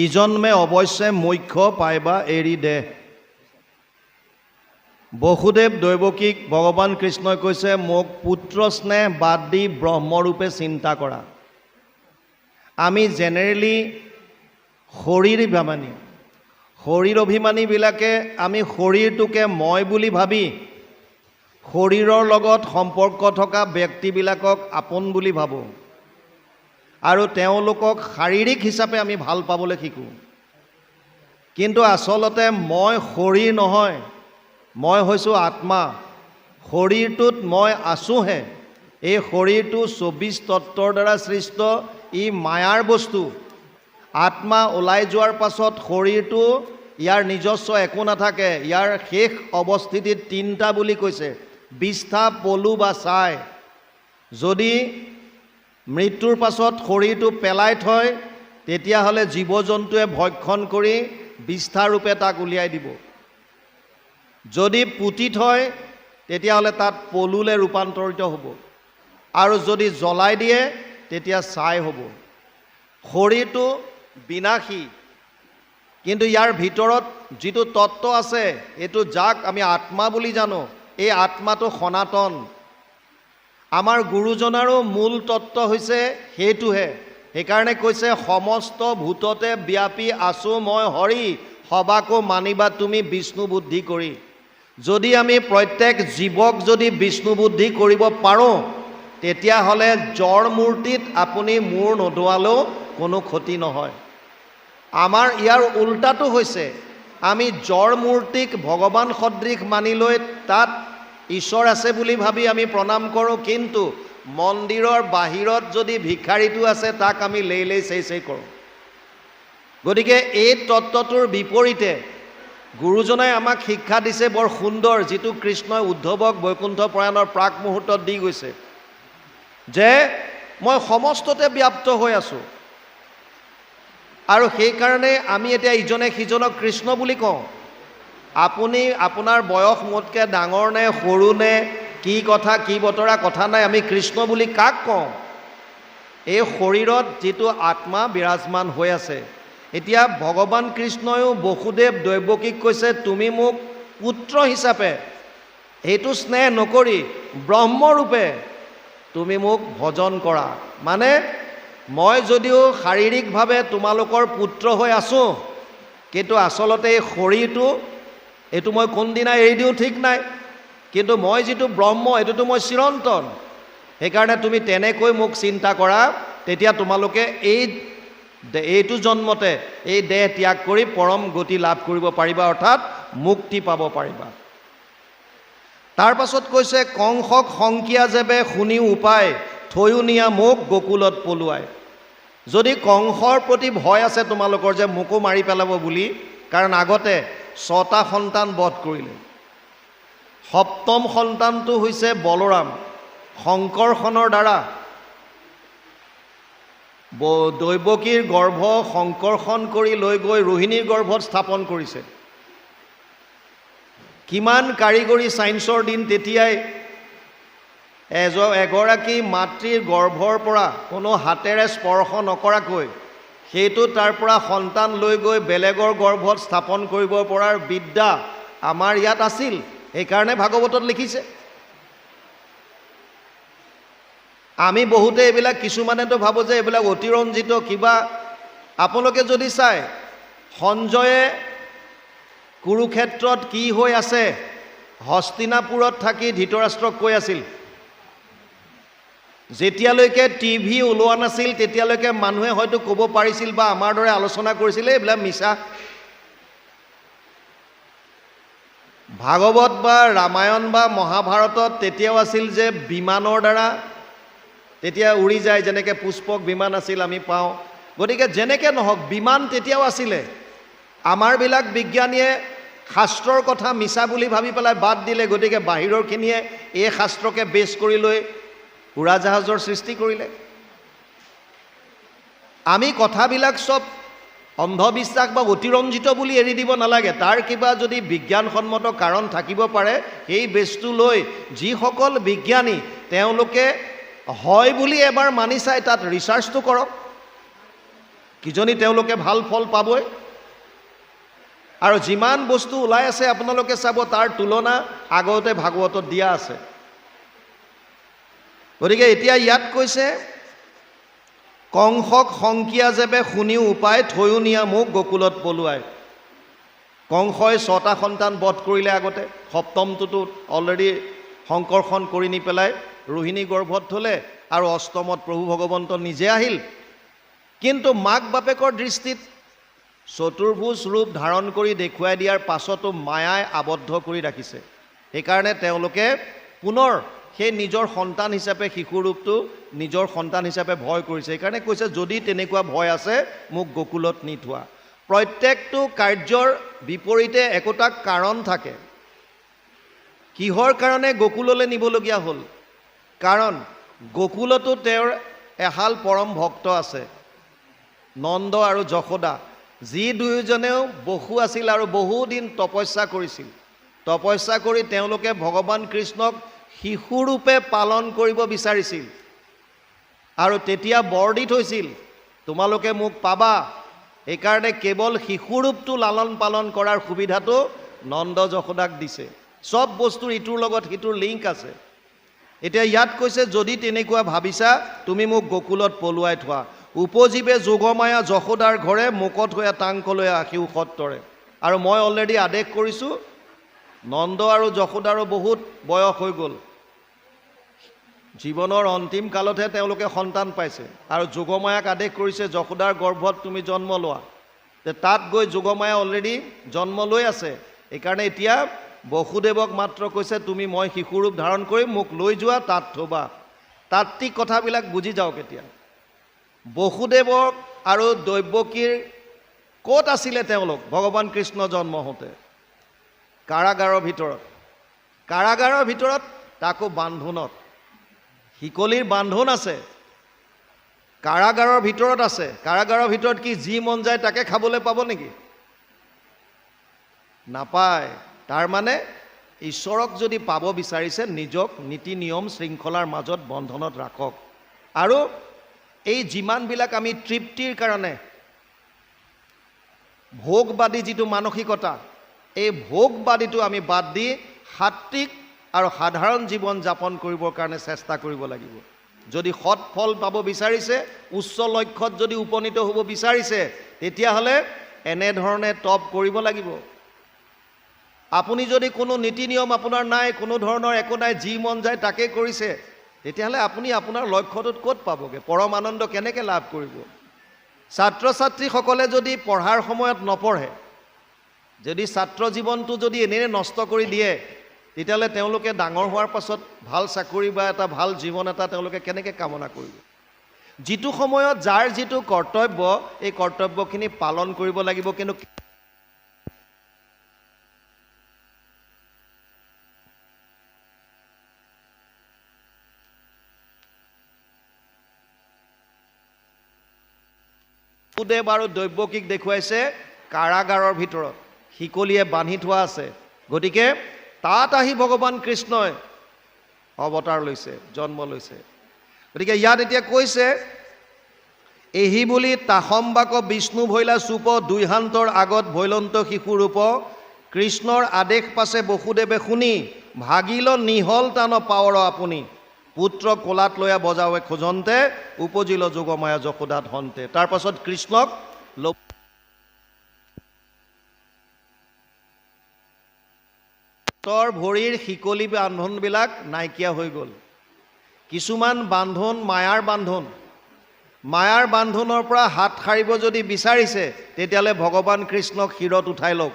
ইজন্মে অৱশ্যে মোক্ষ পাইবা এৰি দে। বসুদেৱ দৈৱকীক ভগৱান কৃষ্ণই কৈছে, মোক পুত্ৰ স্নেহ বাদ দি ব্ৰহ্মৰূপে চিন্তা কৰা। আমি জেনেৰেলি শৰীৰ অভিমানীবিলাকে আমি শৰীৰটোকে মই বুলি ভাবি, শৰীৰৰ লগত সম্পৰ্ক থকা ব্যক্তিবিলাকক আপোন বুলি ভাবোঁ, আৰু তেওঁলোকক শাৰীৰিক হিচাপে আমি ভাল পাবলৈ শিকোঁ। কিন্তু আচলতে মই শৰীৰ নহয়, মই হৈছোঁ আত্মা। শৰীৰটোত মই আছোঁহে। এই শৰীৰটো 24 তত্ত্বৰ দ্বাৰা সৃষ্ট, ই মায়াৰ বস্তু। আত্মা ওলাই যোৱাৰ পাছত শৰীৰটো ইয়াৰ নিজস্ব একো নাথাকে। ইয়াৰ শেষ অৱস্থিতিত 3টা বুলি কৈছে, বিষ্ঠা, পলু বা ছাই। যদি মৃত্যুৰ পাছত শৰীৰটো পেলাই থয়, তেতিয়াহ'লে জীৱ জন্তুৱে ভক্ষণ কৰি বিষ্ঠাৰূপে তাক উলিয়াই দিব। যদি পুতি থয়, তেতিয়াহ'লে তাত পলুলৈ ৰূপান্তৰিত হ'ব, আৰু যদি জ্বলাই দিয়ে তেতিয়া ছাই হ'ব। শৰীৰটো বিনাশী, কিন্তু ইয়াৰ ভিতৰত যিটো তত্ত্ব আছে, এইটো যাক আমি আত্মা বুলি জানো, এই আত্মাটো সনাতন। আমাৰ গুৰুজনাৰো মূল তত্ত্ব হৈছে সেইটোহে। সেইকাৰণে কৈছে সমস্ত ভূততে ব্যাপী আছো মই হৰি, সবাকো মানিবা তুমি বিষ্ণু বুদ্ধি কৰি। যদি আমি প্ৰত্যেক জীৱক যদি বিষ্ণু বুদ্ধি কৰিব পাৰোঁ, তেতিয়াহ'লে জড় মূৰ্তিত আপুনি মূৰ নদোৱালেও কোনো ক্ষতি নহয়। আমাৰ ইয়াৰ উল্টাটো হৈছে আমি জড় মূৰ্তিক ভগৱান সদৃশ মানি লৈ তাত ঈশ্বৰ আছে বুলি ভাবি আমি প্ৰণাম কৰোঁ, কিন্তু মন্দিৰৰ বাহিৰত যদি ভিক্ষাৰীটো আছে তাক আমি লেই চেই কৰোঁ। গতিকে এই তত্ত্বটোৰ বিপৰীতে গুৰুজনাই আমাক শিক্ষা দিছে বৰ সুন্দৰ, যিটো কৃষ্ণই উদ্ধৱক বৈকুণ্ঠ প্ৰয়াণৰ প্ৰাক মুহূৰ্তত দি গৈছে, যে মই সমস্ততে ব্যাপ্ত হৈ আছোঁ। আৰু সেইকাৰণে আমি এতিয়া ইজনে সিজনক কৃষ্ণ বুলি কওঁ। আপুনি আপোনাৰ বয়স মোতকৈ ডাঙৰ নে সৰু নে কি কথা কি বতৰা কথা নাই, আমি কৃষ্ণ বুলি কাক কওঁ? এই শৰীৰত যিটো আত্মা বিৰাজমান হৈ আছে। এতিয়া ভগৱান কৃষ্ণয়ো বসুদেৱ দৈৱকীক কৈছে তুমি মোক পুত্ৰ হিচাপে, সেইটো স্নেহ নকৰি ব্ৰহ্মৰূপে তুমি মোক ভজন কৰা। মানে মই যদিও শাৰীৰিকভাৱে তোমালোকৰ পুত্ৰ হৈ আছোঁ, কিন্তু আচলতে এই শৰীৰটো এইটো মই কোনদিনা এৰি দিওঁ ঠিক নাই, কিন্তু মই যিটো ব্ৰহ্ম এইটোতো মই চিৰন্তন। সেইকাৰণে তুমি তেনেকৈ মোক চিন্তা কৰা, তেতিয়া তোমালোকে এইটো জন্মতে এই দেহ ত্যাগ কৰি পৰম গতি লাভ কৰিব পাৰিবা, অৰ্থাৎ মুক্তি পাব পাৰিবা। তাৰ পাছত কৈছে কংসক সংকিয়া যেবে শুনি উপায়, থৈও নিয়া মোক গকুলত পলুৱাই। যদি কংসৰ প্ৰতি ভয় আছে তোমালোকৰ যে মোকো মাৰি পেলাব বুলি, কাৰণ আগতে 6টা সন্তান বধ কৰিলে। সপ্তম সন্তানটো হৈছে বলৰাম, শংকৰষণৰ দ্বাৰা দৈৱকীৰ গৰ্ভ শংকৰষণ কৰি লৈ গৈ ৰোহিণীৰ গৰ্ভত স্থাপন কৰিছে। কিমান কাৰিকৰী ছায়েন্সৰ দিন তেতিয়াই। এগৰাকী মাতৃৰ গৰ্ভৰ পৰা কোনো হাতেৰে স্পৰ্শ নকৰাকৈ সেইটো তাৰ পৰা সন্তান লৈ গৈ বেলেগৰ গৰ্ভত স্থাপন কৰিব পৰাৰ বিদ্যা আমাৰ ইয়াত আছিল। সেইকাৰণে ভাগৱতত লিখিছে। আমি বহুতে এইবিলাক কিছুমানেতো ভাবোঁ যে এইবিলাক অতিৰঞ্জিত কিবা। আপোনালোকে যদি চায় সঞ্জয়ে কুৰুক্ষেত্ৰত কি হৈ আছে, হস্তিনাপুৰত থাকি ধৃতৰাষ্ট্ৰক কৈ আছিল, যেতিয়ালৈকে টিভি ওলোৱা নাছিল তেতিয়ালৈকে মানুহে হয়তো ক'ব পাৰিছিল বা আমাৰ দৰে আলোচনা কৰিছিল এইবিলাক মিছা। ভাগৱত বা ৰামায়ণ বা মহাভাৰতত তেতিয়াও আছিল যে বিমানৰ দ্বাৰা তেতিয়া উৰি যায়, যেনেকৈ পুষ্পক বিমান আছিল আমি পাওঁ। গতিকে যেনেকৈ নহওক বিমান তেতিয়াও আছিলে। আমাৰবিলাক বিজ্ঞানীয়ে শাস্ত্ৰৰ কথা মিছা বুলি ভাবি পেলাই বাদ দিলে, গতিকে বাহিৰৰখিনিয়ে এই শাস্ত্ৰকে বেছ কৰি লৈ উৰাজাহাজৰ সৃষ্টি কৰিলে। আমি কথাবিলাক চব অন্ধবিশ্বাস বা অতিৰঞ্জিত বুলি এৰি দিব নালাগে। তাৰ কিবা যদি বিজ্ঞানসন্মত কাৰণ থাকিব পাৰে, সেই বেছটো লৈ যিসকল বিজ্ঞানী তেওঁলোকে হয় বুলি এবাৰ মানি চাই তাত ৰিচাৰ্চটো কৰক, কিজনী তেওঁলোকে ভাল ফল পাবই। আৰু যিমান বস্তু ওলাই আছে আপোনালোকে চাব, তাৰ তুলনা আগতে ভাগৱতত দিয়া আছে। গতিকে এতিয়া ইয়াত কৈছে কংসক সংকিয়া যেবে শুনিও উপায়, থৈও নিয়া মোক গকুলত পলুৱাই। কংসই 6টা সন্তান বধ কৰিলে আগতে। সপ্তমটোতো অলৰেডি শংকৰষণ কৰি নি পেলাই ৰোহিণী গৰ্ভত থ'লে, আৰু অষ্টমত প্ৰভু ভগৱন্ত নিজে আহিল। কিন্তু মাক বাপেকৰ দৃষ্টিত চতুৰ্ভুজ ৰূপ ধাৰণ কৰি দেখুৱাই দিয়াৰ পাছতো মায়াই আবদ্ধ কৰি ৰাখিছে। সেইকাৰণে তেওঁলোকে পুনৰ সেই নিজৰ সন্তান হিচাপে শিশু ৰূপটো নিজৰ সন্তান হিচাপে ভয় কৰিছে। সেইকাৰণে কৈছে যদি তেনেকুৱা ভয় আছে মোক গকুলত নি থোৱা। প্ৰত্যেকটো কাৰ্যৰ বিপৰীতে একোটা কাৰণ থাকে। কিহৰ কাৰণে গকুললৈ নিবলগীয়া হ'ল? কাৰণ গকুলতো তেওঁৰ এহাল পৰম ভক্ত আছে, নন্দ আৰু যশোদা, যি দুয়োজনেও বসু আছিল আৰু বহুদিন তপস্যা কৰিছিল। তপস্যা কৰি তেওঁলোকে ভগৱান কৃষ্ণক শিশুৰূপে পালন কৰিব বিচাৰিছিল, আৰু তেতিয়া বৰ দি থৈছিল তোমালোকে মোক পাবা। সেইকাৰণে কেৱল শিশুৰূপটো লালন পালন কৰাৰ সুবিধাটো নন্দ যশোদাক দিছে। চব বস্তুৰ ইটোৰ লগত সিটোৰ লিংক আছে। এতিয়া ইয়াত কৈছে যদি তেনেকুৱা ভাবিছা তুমি মোক গকুলত পলুৱাই থোৱা, উপজীৱে যোগমায়া যশোদাৰ ঘৰে মুকত হৈ টাংকলৈ আশীও সত্তৰে। আৰু মই অলৰেডি আদেশ কৰিছোঁ, নন্দ আৰু যশোদাৰো বহুত বয়স হৈ গ'ল, জীৱনৰ অন্তিম কালতহে তেওঁলোকে সন্তান পাইছে, আৰু যোগমায়াক আদেশ কৰিছে যশোদাৰ গৰ্ভত তুমি জন্ম লোৱা। তাত গৈ যোগমায়া অলৰেডি জন্ম লৈ আছে, সেইকাৰণে এতিয়া বসুদেৱক মাত্ৰ কৈছে তুমি মই শিশুৰূপ ধাৰণ কৰি মোক লৈ যোৱা, তাত থবা। তাত্ত্বিক কথাবিলাক বুজি যাওক। এতিয়া বসুদেৱক আৰু দৈৱকীৰ ক'ত আছিলে তেওঁলোক ভগৱান কৃষ্ণ জন্ম হওঁতে? কাৰাগাৰৰ ভিতৰত। কাৰাগাৰৰ ভিতৰত, তাকো বান্ধোনত, শিকলিৰ বান্ধোন আছে, কাৰাগাৰৰ ভিতৰত আছে। কাৰাগাৰৰ ভিতৰত কি যি মন যায় তাকে খাবলৈ পাব নেকি? নাপায়। তাৰমানে ঈশ্বৰক যদি পাব বিচাৰিছে নিজক নীতি নিয়ম শৃংখলাৰ মাজত বন্ধনত ৰাখক। আৰু এই যিমানবিলাক আমি তৃপ্তিৰ কাৰণে ভোগবাদী যিটো মানসিকতা, এই ভোগবাদীটো আমি বাদ দি সাত্বিক আৰু সাধাৰণ জীৱন যাপন কৰিবৰ কাৰণে চেষ্টা কৰিব লাগিব। যদি সৎ ফল পাব বিচাৰিছে, উচ্চ লক্ষ্যত যদি উপনীত হ'ব বিচাৰিছে, তেতিয়াহ'লে এনেধৰণে তপ কৰিব লাগিব। আপুনি যদি কোনো নীতি নিয়ম আপোনাৰ নাই, কোনো ধৰণৰ একো নাই, যি মন যায় তাকে কৰিছে, তেতিয়াহ'লে আপুনি আপোনাৰ লক্ষ্যটোত ক'ত পাবগৈ? পৰম আনন্দ কেনেকৈ লাভ কৰিব? ছাত্ৰ ছাত্ৰীসকলে যদি পঢ়াৰ সময়ত নপঢ়ে, যদি ছাত্ৰ জীৱনটো যদি এনেই নষ্ট কৰি দিয়ে, তেতিয়াহ'লে তেওঁলোকে ডাঙৰ হোৱাৰ পাছত ভাল চাকৰি বা এটা ভাল জীৱন এটা তেওঁলোকে কেনেকৈ কামনা কৰিব? যিটো সময়ত যাৰ যিটো কৰ্তব্য, এই কৰ্তব্যখিনি পালন কৰিব লাগিব। কিন্তু বসুদেৱ আৰু দৈৱকীক দেখুৱাইছে কাৰাগাৰৰ ভিতৰত, শিকলিয়ে বান্ধি থোৱা আছে। গতিকে তাত আহি ভগৱান কৃষ্ণই অৱতাৰ লৈছে, জন্ম লৈছে। গতিকে ইয়াত এতিয়া কৈছে, এহি বুলি তাসম্বাক বিষ্ণু ভৈলা চুপ, দুইহান্তৰ আগত ভৈলন্ত শিশুৰূপ, কৃষ্ণৰ আদেশ পাছে বসুদেৱে শুনি, ভাগিল নিহল টান পাৱৰ আপুনি, পুত্ৰ কোলাত লৈয়া বজাৱে খোজন্তে, উপজিল যোগমায়া যশোদাত হন্তে। তাৰ পাছত কৃষ্ণক ভৰিৰ শিকলি বান্ধোনবিলাক নাইকিয়া হৈ গ'ল। কিছুমান বান্ধোন মায়াৰ বান্ধোন, মায়াৰ বান্ধোনৰ পৰা হাত সাৰিব যদি বিচাৰিছে, তেতিয়াহ'লে ভগৱান কৃষ্ণক শিৰত উঠাই লওক।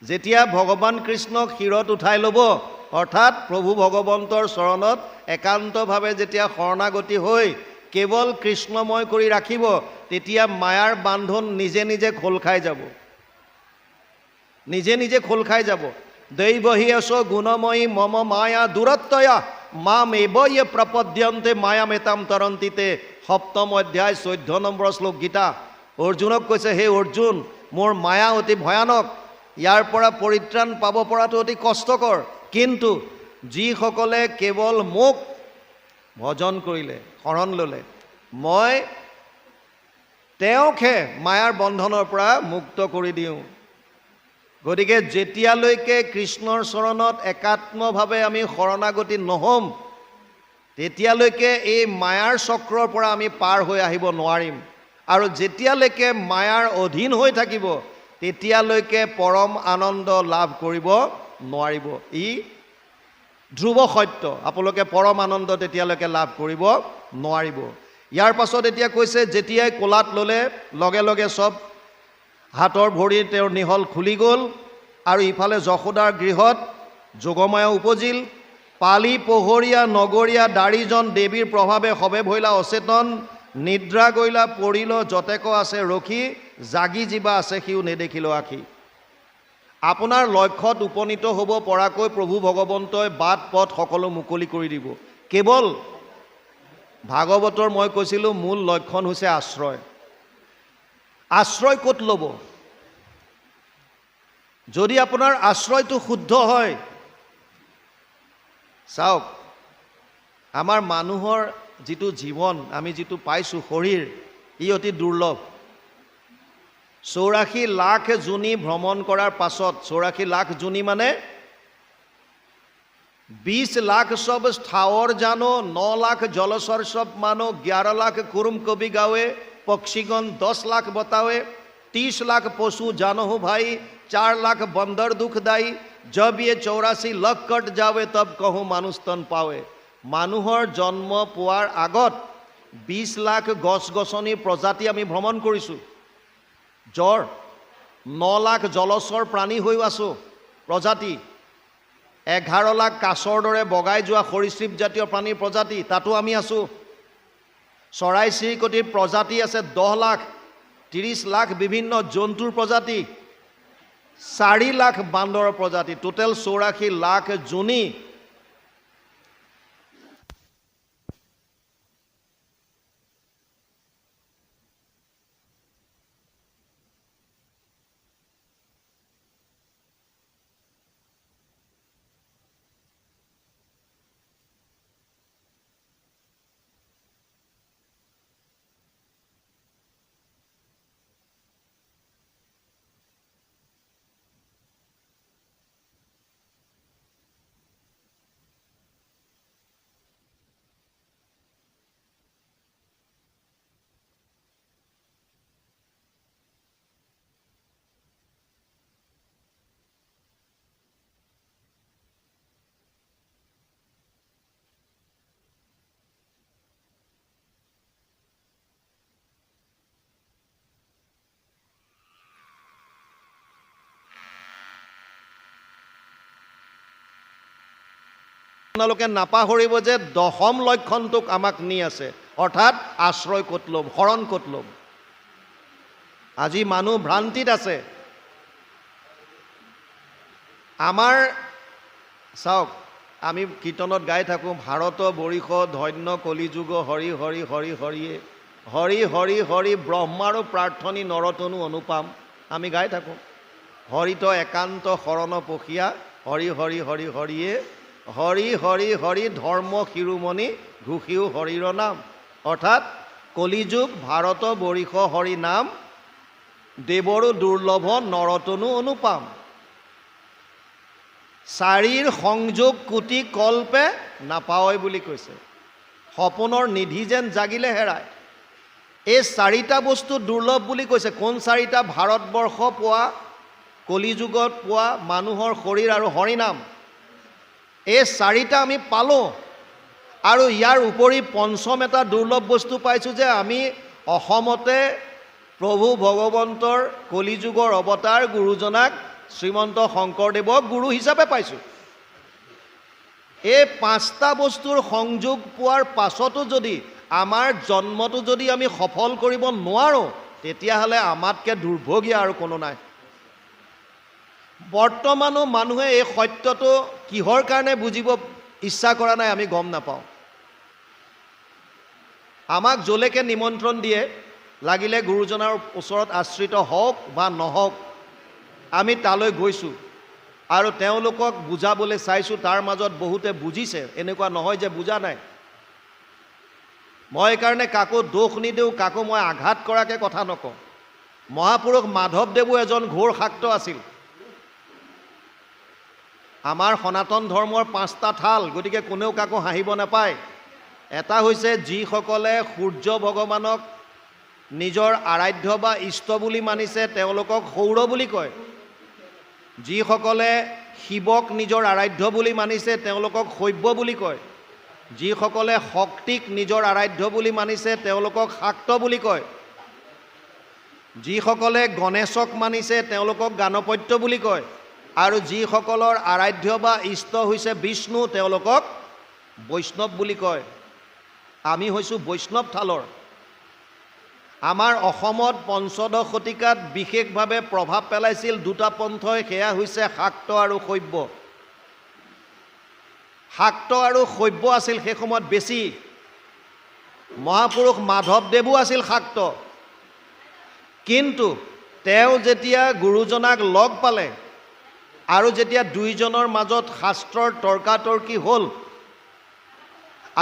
যেতিয়া ভগৱান কৃষ্ণক শিৰত উঠাই ল'ব, অৰ্থাৎ প্ৰভু ভগৱন্তৰ চৰণত একান্তভাৱে যেতিয়া শৰণাগতি হৈ কেৱল কৃষ্ণময় কৰি ৰাখিব, তেতিয়া মায়াৰ বান্ধোন নিজে নিজে খোল খাই যাব, নিজে নিজে খোল খাই যাব। দৈৱহী আছ গুণময়ী মম মায়া দূৰত্বয়া, মাম এবয়ে প্ৰপদ্যন্তে মায়া মেতাম তৰন্তিতে। ৭ম অধ্যায় 14 নম্বৰ শ্লোক গীতা। অৰ্জুনক কৈছে, হে অৰ্জুন, মোৰ মায়া অতি ভয়ানক, ইয়াৰ পৰা পৰিত্ৰাণ পাব পৰাটো অতি কষ্টকৰ, কিন্তু যিসকলে কেৱল মোক ভজন কৰিলে, শৰণ ল'লে, মই তেওঁকহে মায়াৰ বন্ধনৰ পৰা মুক্ত কৰি দিওঁ। গতিকে যেতিয়ালৈকে কৃষ্ণৰ চৰণত একাত্মভাৱে আমি শৰণাগতি নহ'ম, তেতিয়ালৈকে এই মায়াৰ চক্ৰৰ পৰা আমি পাৰ হৈ আহিব নোৱাৰিম। আৰু যেতিয়ালৈকে মায়াৰ অধীন হৈ থাকিব, তেতিয়ালৈকে পৰম আনন্দ লাভ কৰিব নোৱাৰিব। ই ধ্ৰুৱ সত্য, আপোনালোকে পৰম আনন্দ তেতিয়ালৈকে লাভ কৰিব নোৱাৰিব। ইয়াৰ পাছত এতিয়া কৈছে, যেতিয়াই কোলাত ল'লে, লগে লগে চব হাতৰ ভৰি তেওঁৰ নিহল খুলি গ'ল। আৰু ইফালে যশোদাৰ গৃহত যোগমায়া উপজিল। পালি পোহৰীয়া নগৰীয়া দাড়ীজন দেৱীৰ প্ৰভাৱে সবে ভৈলা অচেতন, নিদ্ৰা গৈলা পৰিল যতেক আছে ৰখি, জাগি জীৱা আছে সিও নেদেখিল আখি। আপোনাৰ লক্ষ্যত উপনীত হ'ব পৰাকৈ প্ৰভু ভগৱন্তই বাট পথ সকলো মুকলি কৰি দিব। কেৱল ভাগৱতৰ মই কৈছিলোঁ মূল লক্ষণ হৈছে আশ্ৰয়। আশ্ৰয় ক'ত ল'ব? যদি আপোনাৰ আশ্ৰয়টো শুদ্ধ হয়, চাওক, আমাৰ মানুহৰ যিটো জীৱন, আমি যিটো পাইছোঁ শৰীৰ, ই অতি দুৰ্লভ। 84 লাখ জোনি ভ্ৰমণ কৰাৰ পাছত, 84 লাখ জোনি মানে 20 लाख सब स्थावर जानो, 9 लाख जलचर सब मानो, 11 लाख कुरुम कवि गावे, पक्षीगण 10 लाख बतावे, 30 लाख पशु जानो हो भाई, 4 लाख बंदर दुखदाई, जब ये 84 लाख कट जावे तब कहूँ मानुष तन पावे। मानुहर जन्म पोৱাৰ আগত 20 लाख गছ गছনি प्रजाति आमी भ्रमण करिছোঁ। জ্বৰ 9 लाख जलचर प्राणी হৈ আছোঁ प्रजाति, 11 लाख কাছৰ দৰে বগাই যোৱা সৰীসৃপ জাতীয় প্ৰাণীৰ প্ৰজাতি তাতো আমি আছোঁ। চৰাই চিৰিকটিৰ প্ৰজাতি আছে 10 লাখ, 30 লাখ বিভিন্ন জন্তুৰ প্ৰজাতি, 4 লাখ বান্দৰৰ প্ৰজাতি, টোটেল 84 লাখ জনী। আপোনালোকে নাপাহৰিব যে 10ম লক্ষণটোক আমাক নি আছে, অৰ্থাৎ আশ্ৰয় ক'ত ল'ম, শৰণ ক'ত ল'ম। আজি মানুহ ভ্ৰান্তিত আছে। আমাৰ চাওক, আমি কীৰ্তনত গাই থাকোঁ, ভাৰত বৰিষ ধন্য কলিযুগ হৰি হৰি হৰি হৰিয়ে, হৰি হৰি হৰি ব্ৰহ্মাৰো প্ৰাৰ্থনী নৰতনু অনুপাম। আমি গাই থাকোঁ, হৰিত একান্ত শৰণ পখিয়া, হৰি হৰি হৰি হৰিয়ে, হৰি হৰি হৰি ধৰ্ম শিৰোমণি ঘোষিও হৰিৰ নাম। অৰ্থাৎ কলিযুগ ভাৰত বৰিষ হৰি নাম, দেৱৰো দুৰ্লভ নৰতনু অনুপাম। 4 সংযোগ কোটি কল্পে নাপায় বুলি কৈছে। সপোনৰ নিধি যেন জাগিলে হেৰায়। এই 4টা বস্তু দুৰ্লভ বুলি কৈছে। কোন 4টা? ভাৰতবৰ্ষ পোৱা, কলিযুগত পোৱা মানুহৰ শৰীৰ আৰু হৰিনাম। এই 4টা আমি পালোঁ। আৰু ইয়াৰ উপৰি পঞ্চম এটা দুৰ্লভ বস্তু পাইছোঁ যে আমি অসমতে প্ৰভু ভগৱন্তৰ কলিযুগৰ অৱতাৰ গুৰুজনাক শ্ৰীমন্ত শংকৰদেৱক গুৰু হিচাপে পাইছোঁ। এই 5টা বস্তুৰ সংযোগ পোৱাৰ পাছতো যদি আমাৰ জন্মটো যদি আমি সফল কৰিব নোৱাৰোঁ, তেতিয়াহ'লে আমাতকৈ দুৰ্ভগীয়া আৰু কোনো নাই। বৰ্তমানো মানুহে এই সত্যটো কিহৰ কাৰণে বুজিব ইচ্ছা কৰা নাই আমি গম নাপাওঁ। আমাক যলৈকে নিমন্ত্ৰণ দিয়ে, লাগিলে গুৰুজনাৰ ওচৰত আশ্ৰিত হওক বা নহওক, আমি তালৈ গৈছোঁ আৰু তেওঁলোকক বুজাবলৈ চাইছোঁ। তাৰ মাজত বহুতে বুজিছে, এনেকুৱা নহয় যে বুজা নাই। মই এইকাৰণে কাকো দোষ নিদিওঁ, কাকো মই আঘাত কৰাকৈ কথা নকওঁ। মহাপুৰুষ মাধৱদেৱো এজন ঘোৰ শাক্ত আছিল। আমাৰ সনাতন ধৰ্মৰ 5টা ঠাল, গতিকে কোনেও কাকো হাঁহিব নাপায়। এটা হৈছে যিসকলে সূৰ্য ভগৱানক নিজৰ আৰাধ্য বা ইষ্ট বুলি মানিছে তেওঁলোকক সৌৰ বুলি কয়। যিসকলে শিৱক নিজৰ আৰাধ্য বুলি মানিছে তেওঁলোকক শৈৱ বুলি কয়। যিসকলে শক্তিক নিজৰ আৰাধ্য বুলি মানিছে তেওঁলোকক শাক্ত বুলি কয়। যিসকলে গণেশক মানিছে তেওঁলোকক গাণপত্য বুলি কয়। আৰু যিসকলৰ আৰাধ্য বা ইষ্ট হৈছে বিষ্ণু তেওঁলোকক বৈষ্ণৱ বুলি কয়। আমি হৈছোঁ বৈষ্ণৱ ঠালৰ। আমাৰ অসমত পঞ্চদশ শতিকাত বিশেষভাৱে প্ৰভাৱ পেলাইছিল 2টা পন্থই, সেয়া হৈছে শাক্ত আৰু শৈৱ। শাক্ত আৰু শৈৱ আছিল সেই সময়ত বেছি। মহাপুৰুষ মাধৱদেৱো আছিল শাক্ত। কিন্তু তেওঁ যেতিয়া গুৰুজনাক লগ পালে আৰু যেতিয়া দুইজনৰ মাজত শাস্ত্ৰৰ তৰ্কাতৰ্কি হ'ল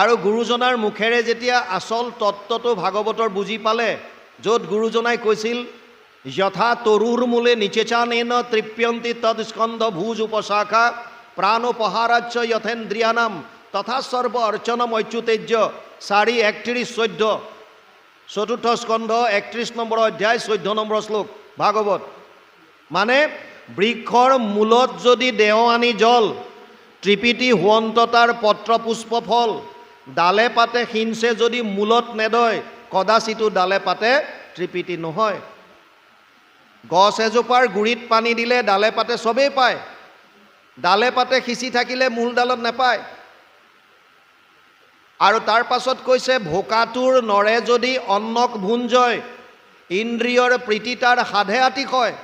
আৰু গুৰুজনাৰ মুখেৰে যেতিয়া আচল তত্ত্বটো ভাগৱতৰ বুজি পালে, য'ত গুৰুজনাই কৈছিল যথা তৰুৰ মূলে নিচেচানেন তৃপ্যন্তি তৎস্কন্ধ ভুজ উপশাখা প্ৰাণোপহাৰাচ্য যথেন্দ্ৰিয়ানাম তথা সৰ্ব অৰ্চনম অচ্যুতেজ্য 4:31-14 চতুৰ্থ স্কন্ধ 31 নম্বৰ অধ্যায় 14 নম্বৰ শ্লোক ভাগৱত। মানে বৃক্ষৰ মূলত যদি দেও আনি জল, ত্ৰিপিটি হুৱন্ততাৰ পত্ৰ পুষ্প ফল, ডালে পাতে সিঞ্চে যদি মূলত নেদয়, কদাচিতো ডালে পাতে ত্ৰিপিটি নহয়। গছ এজোপাৰ গুৰিত পানী দিলে ডালে পাতে চবেই পায়, ডালে পাতে সিঁচি থাকিলে মূল ডালত নাপায়। আৰু তাৰ পাছত কৈছে ভোকাটোৰ নৰে যদি অন্নক ভুঞ্জয়, ইন্দ্ৰিয়ৰ প্ৰীতি তাৰ সাধে আতিশয়,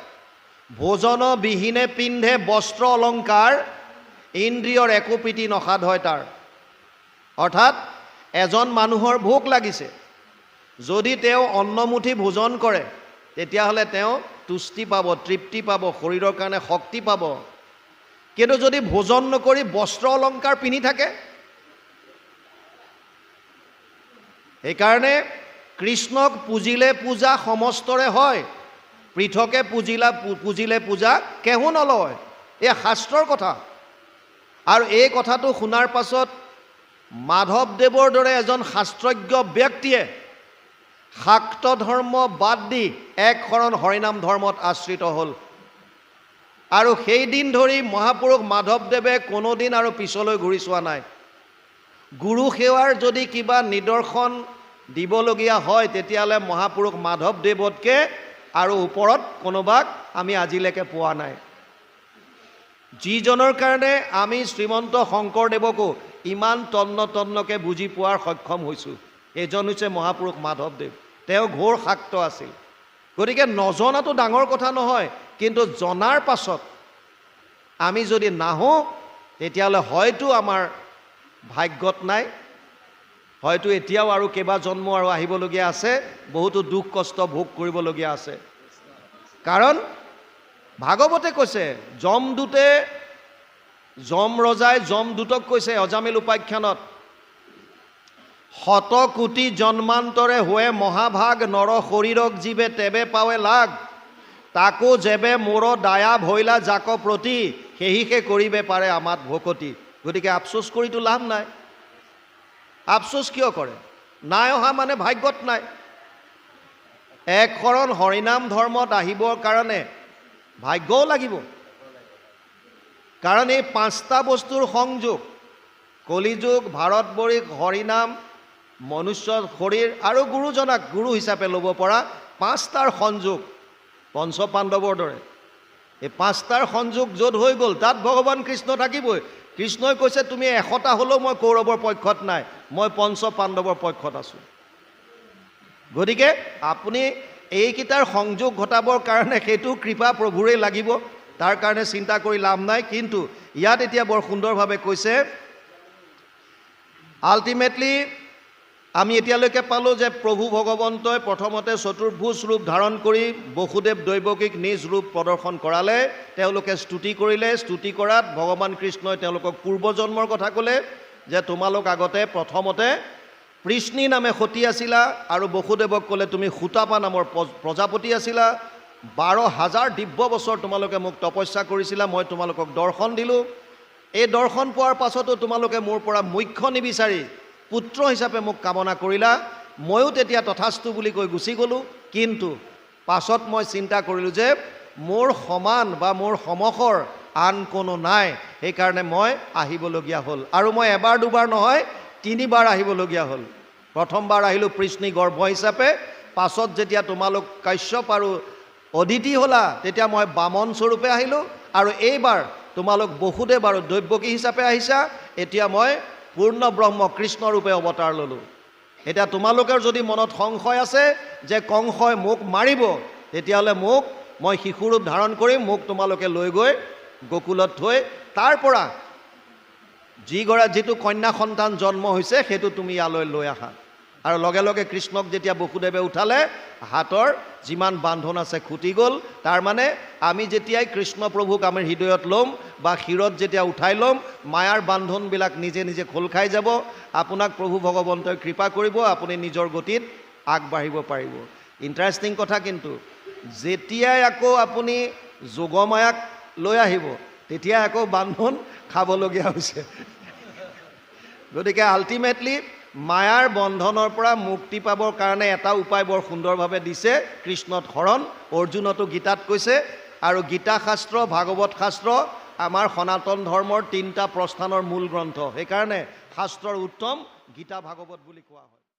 ভোজন বিহীনে পিন্ধে বস্ত্ৰ অলংকাৰ, ইন্দ্ৰিয়ৰ একো প্ৰীতি নসাধ হয় তাৰ। অৰ্থাৎ এজন মানুহৰ ভোক লাগিছে, যদি তেওঁ অন্নমুঠি ভোজন কৰে তেতিয়াহ'লে তেওঁ তুষ্টি পাব, তৃপ্তি পাব, শৰীৰৰ কাৰণে শক্তি পাব। কিন্তু যদি ভোজন নকৰি বস্ত্ৰ অলংকাৰ পিন্ধি থাকে, সেইকাৰণে কৃষ্ণক পুজিলে পূজা সমস্তৰে হয়, পৃথকে পুজিলে পূজা কেহু নলয়। এই শাস্ত্ৰৰ কথা। আৰু এই কথাটো শুনাৰ পাছত মাধৱদেৱৰ দৰে এজন শাস্ত্ৰজ্ঞ ব্যক্তিয়ে শাক্ত ধৰ্ম বাদ দি এক শৰণ হৰিনাম ধৰ্মত আশ্ৰিত হ'ল। আৰু সেই দিন ধৰি মহাপুৰুষ মাধৱদেৱে কোনোদিন আৰু পিছলৈ ঘূৰি চোৱা নাই। গুৰু সেৱাৰ যদি কিবা নিদৰ্শন দিবলগীয়া হয় তেতিয়াহ'লে মহাপুৰুষ মাধৱদেৱতকৈ আৰু ওপৰত কোনোবাক আমি আজিলৈকে পোৱা নাই। যিজনৰ কাৰণে আমি শ্ৰীমন্ত শংকৰদেৱকো ইমান তন্নকে বুজি পোৱাৰ সক্ষম হৈছোঁ, এইজন হৈছে মহাপুৰুষ মাধৱদেৱ। তেওঁ ঘোৰ শাক্ত আছিল। গতিকে নজনাটো ডাঙৰ কথা নহয়, কিন্তু জনাৰ পাছত আমি যদি নাহোঁ তেতিয়াহ'লে হয়তো আমাৰ ভাগ্যত নাই, হয়তো এতিয়াও আৰু কেইবা জন্ম আৰু আহিবলগীয়া আছে, বহুতো দুখ কষ্ট ভোগ কৰিবলগীয়া আছে। কাৰণ ভাগৱতে কৈছে, যম ৰজাই যমদূতক কৈছে অজামিল উপাখ্যানত, শত কোটি জন্মান্তৰে হোৱে মহাভাগ, নৰ শৰীৰক জীৱে তেবে পাৱে লাগ, তাকো যেবে মোৰ দায়া ভৈলা জাক প্ৰতি, সেহিকে কৰিবে পাৰে আমাত ভকতি। গতিকে আফচোচ কৰিতো লাভ নাই। আফচোচ কিয় কৰে? নাই অহা মানে ভাগ্যত নাই। এক শৰণ হৰিনাম ধৰ্মত আহিবৰ কাৰণে ভাগ্যও লাগিব। কাৰণ এই 5টা বস্তুৰ সংযোগ, কলিযুগ, ভাৰতবৰ্ষ, হৰিনাম, মনুষ্য শৰীৰ আৰু গুৰুজনাক গুৰু হিচাপে ল'ব পৰা 5টাৰ সংযোগ পঞ্চপাণ্ডৱৰ দৰে। এই 5টাৰ সংযোগ য'ত হৈ গ'ল তাত ভগৱান কৃষ্ণ থাকিবই। কৃষ্ণই কৈছে তুমি 100টা হ'লেও মই কৌৰৱৰ পক্ষত নাই, মই পঞ্চপাণ্ডৱৰ পক্ষত আছোঁ। গতিকে আপুনি এইকেইটাৰ সংযোগ ঘটাবৰ কাৰণে সেইটো কৃপা প্ৰভুৰেই লাগিব, তাৰ কাৰণে চিন্তা কৰি লাভ নাই। কিন্তু ইয়াত এতিয়া বৰ সুন্দৰভাৱে কৈছে, আল্টিমেটলি আমি এতিয়ালৈকে পালোঁ যে প্ৰভু ভগৱন্তই প্ৰথমতে চতুৰ্ভুজ ৰূপ ধাৰণ কৰি বসুদেৱ দৈৱকীক নিজ ৰূপ প্ৰদৰ্শন কৰালে। তেওঁলোকে স্তুতি কৰিলে। স্তুতি কৰাত ভগৱান কৃষ্ণই তেওঁলোকক পূৰ্বজন্মৰ কথা ক'লে যে তোমালোক আগতে প্ৰথমতে পৃষ্ণী নামে সতী আছিলা, আৰু বসুদেৱক ক'লে তুমি সুতাপা নামৰ প্ৰজাপতি আছিলা। 12,000 দিব্য বছৰ তোমালোকে মোক তপস্যা কৰিছিলা, মই তোমালোকক দৰ্শন দিলোঁ। এই দৰ্শন পোৱাৰ পাছতো তোমালোকে মোৰ পৰা মুখ্য নিবিচাৰি পুত্ৰ হিচাপে মোক কামনা কৰিলা। ময়ো তেতিয়া তথাস্তু বুলি কৈ গুচি গ'লোঁ। কিন্তু পাছত মই চিন্তা কৰিলোঁ যে মোৰ সমান বা মোৰ সমসৰ আন কোনো নাই, সেইকাৰণে মই আহিবলগীয়া হ'ল। আৰু মই এবাৰ দুবাৰ নহয় 3বাৰ আহিবলগীয়া হ'ল। প্ৰথমবাৰ আহিলোঁ পৃষ্ণী গৰ্ভ হিচাপে, পাছত যেতিয়া তোমালোক কাশ্যপ আৰু অদিতি হ'লা তেতিয়া মই বামন স্বৰূপে আহিলোঁ, আৰু এইবাৰ তোমালোক বসুদেৱ আৰু দৈৱকী হিচাপে আহিছা। এতিয়া মই পূৰ্ণ ব্ৰহ্ম কৃষ্ণ ৰূপে অৱতাৰ ল'লোঁ। এতিয়া তোমালোকৰ যদি মনত সংশয় আছে যে কংসই মোক মাৰিব, তেতিয়াহ'লে মই শিশুৰূপ ধাৰণ কৰিম, মোক তোমালোকে লৈ গৈ গকুলত থৈ তাৰ পৰা যিটো কন্যা সন্তান জন্ম হৈছে সেইটো তুমি ইয়ালৈ লৈ আহা। আৰু লগে লগে কৃষ্ণক যেতিয়া বসুদেৱে উঠালে, হাতৰ যিমান বান্ধন আছে খুটি গ'ল। তাৰমানে আমি যেতিয়াই কৃষ্ণ প্ৰভুক আমি হৃদয়ত ল'ম বা শিৰত যেতিয়া উঠাই ল'ম, মায়াৰ বান্ধনবিলাক নিজে নিজে খোল খাই যাব। আপোনাক প্ৰভু ভগৱন্তই কৃপা কৰিব, আপুনি নিজৰ গতিত আগবাঢ়িব পাৰিব। ইণ্টাৰেষ্টিং কথা, কিন্তু যেতিয়াই আকৌ আপুনি যোগমায়াক লৈ আহিব তেতিয়া আকৌ বান্ধোন খাবলগীয়া হৈছে। গতিকে আল্টিমেটলি মায়াৰ বন্ধনৰ পৰা মুক্তি পাবৰ কাৰণে এটা উপায় বৰ সুন্দৰভাৱে দিছে কৃষ্ণত শৰণ, অৰ্জুনতো গীতাত কৈছে। আৰু গীতা শাস্ত্ৰ, ভাগৱত শাস্ত্ৰ আমাৰ সনাতন ধৰ্মৰ 3টা প্ৰস্থানৰ মূল গ্ৰন্থ। সেইকাৰণে শাস্ত্ৰৰ উত্তম গীতা ভাগৱত বুলি কোৱা হয়।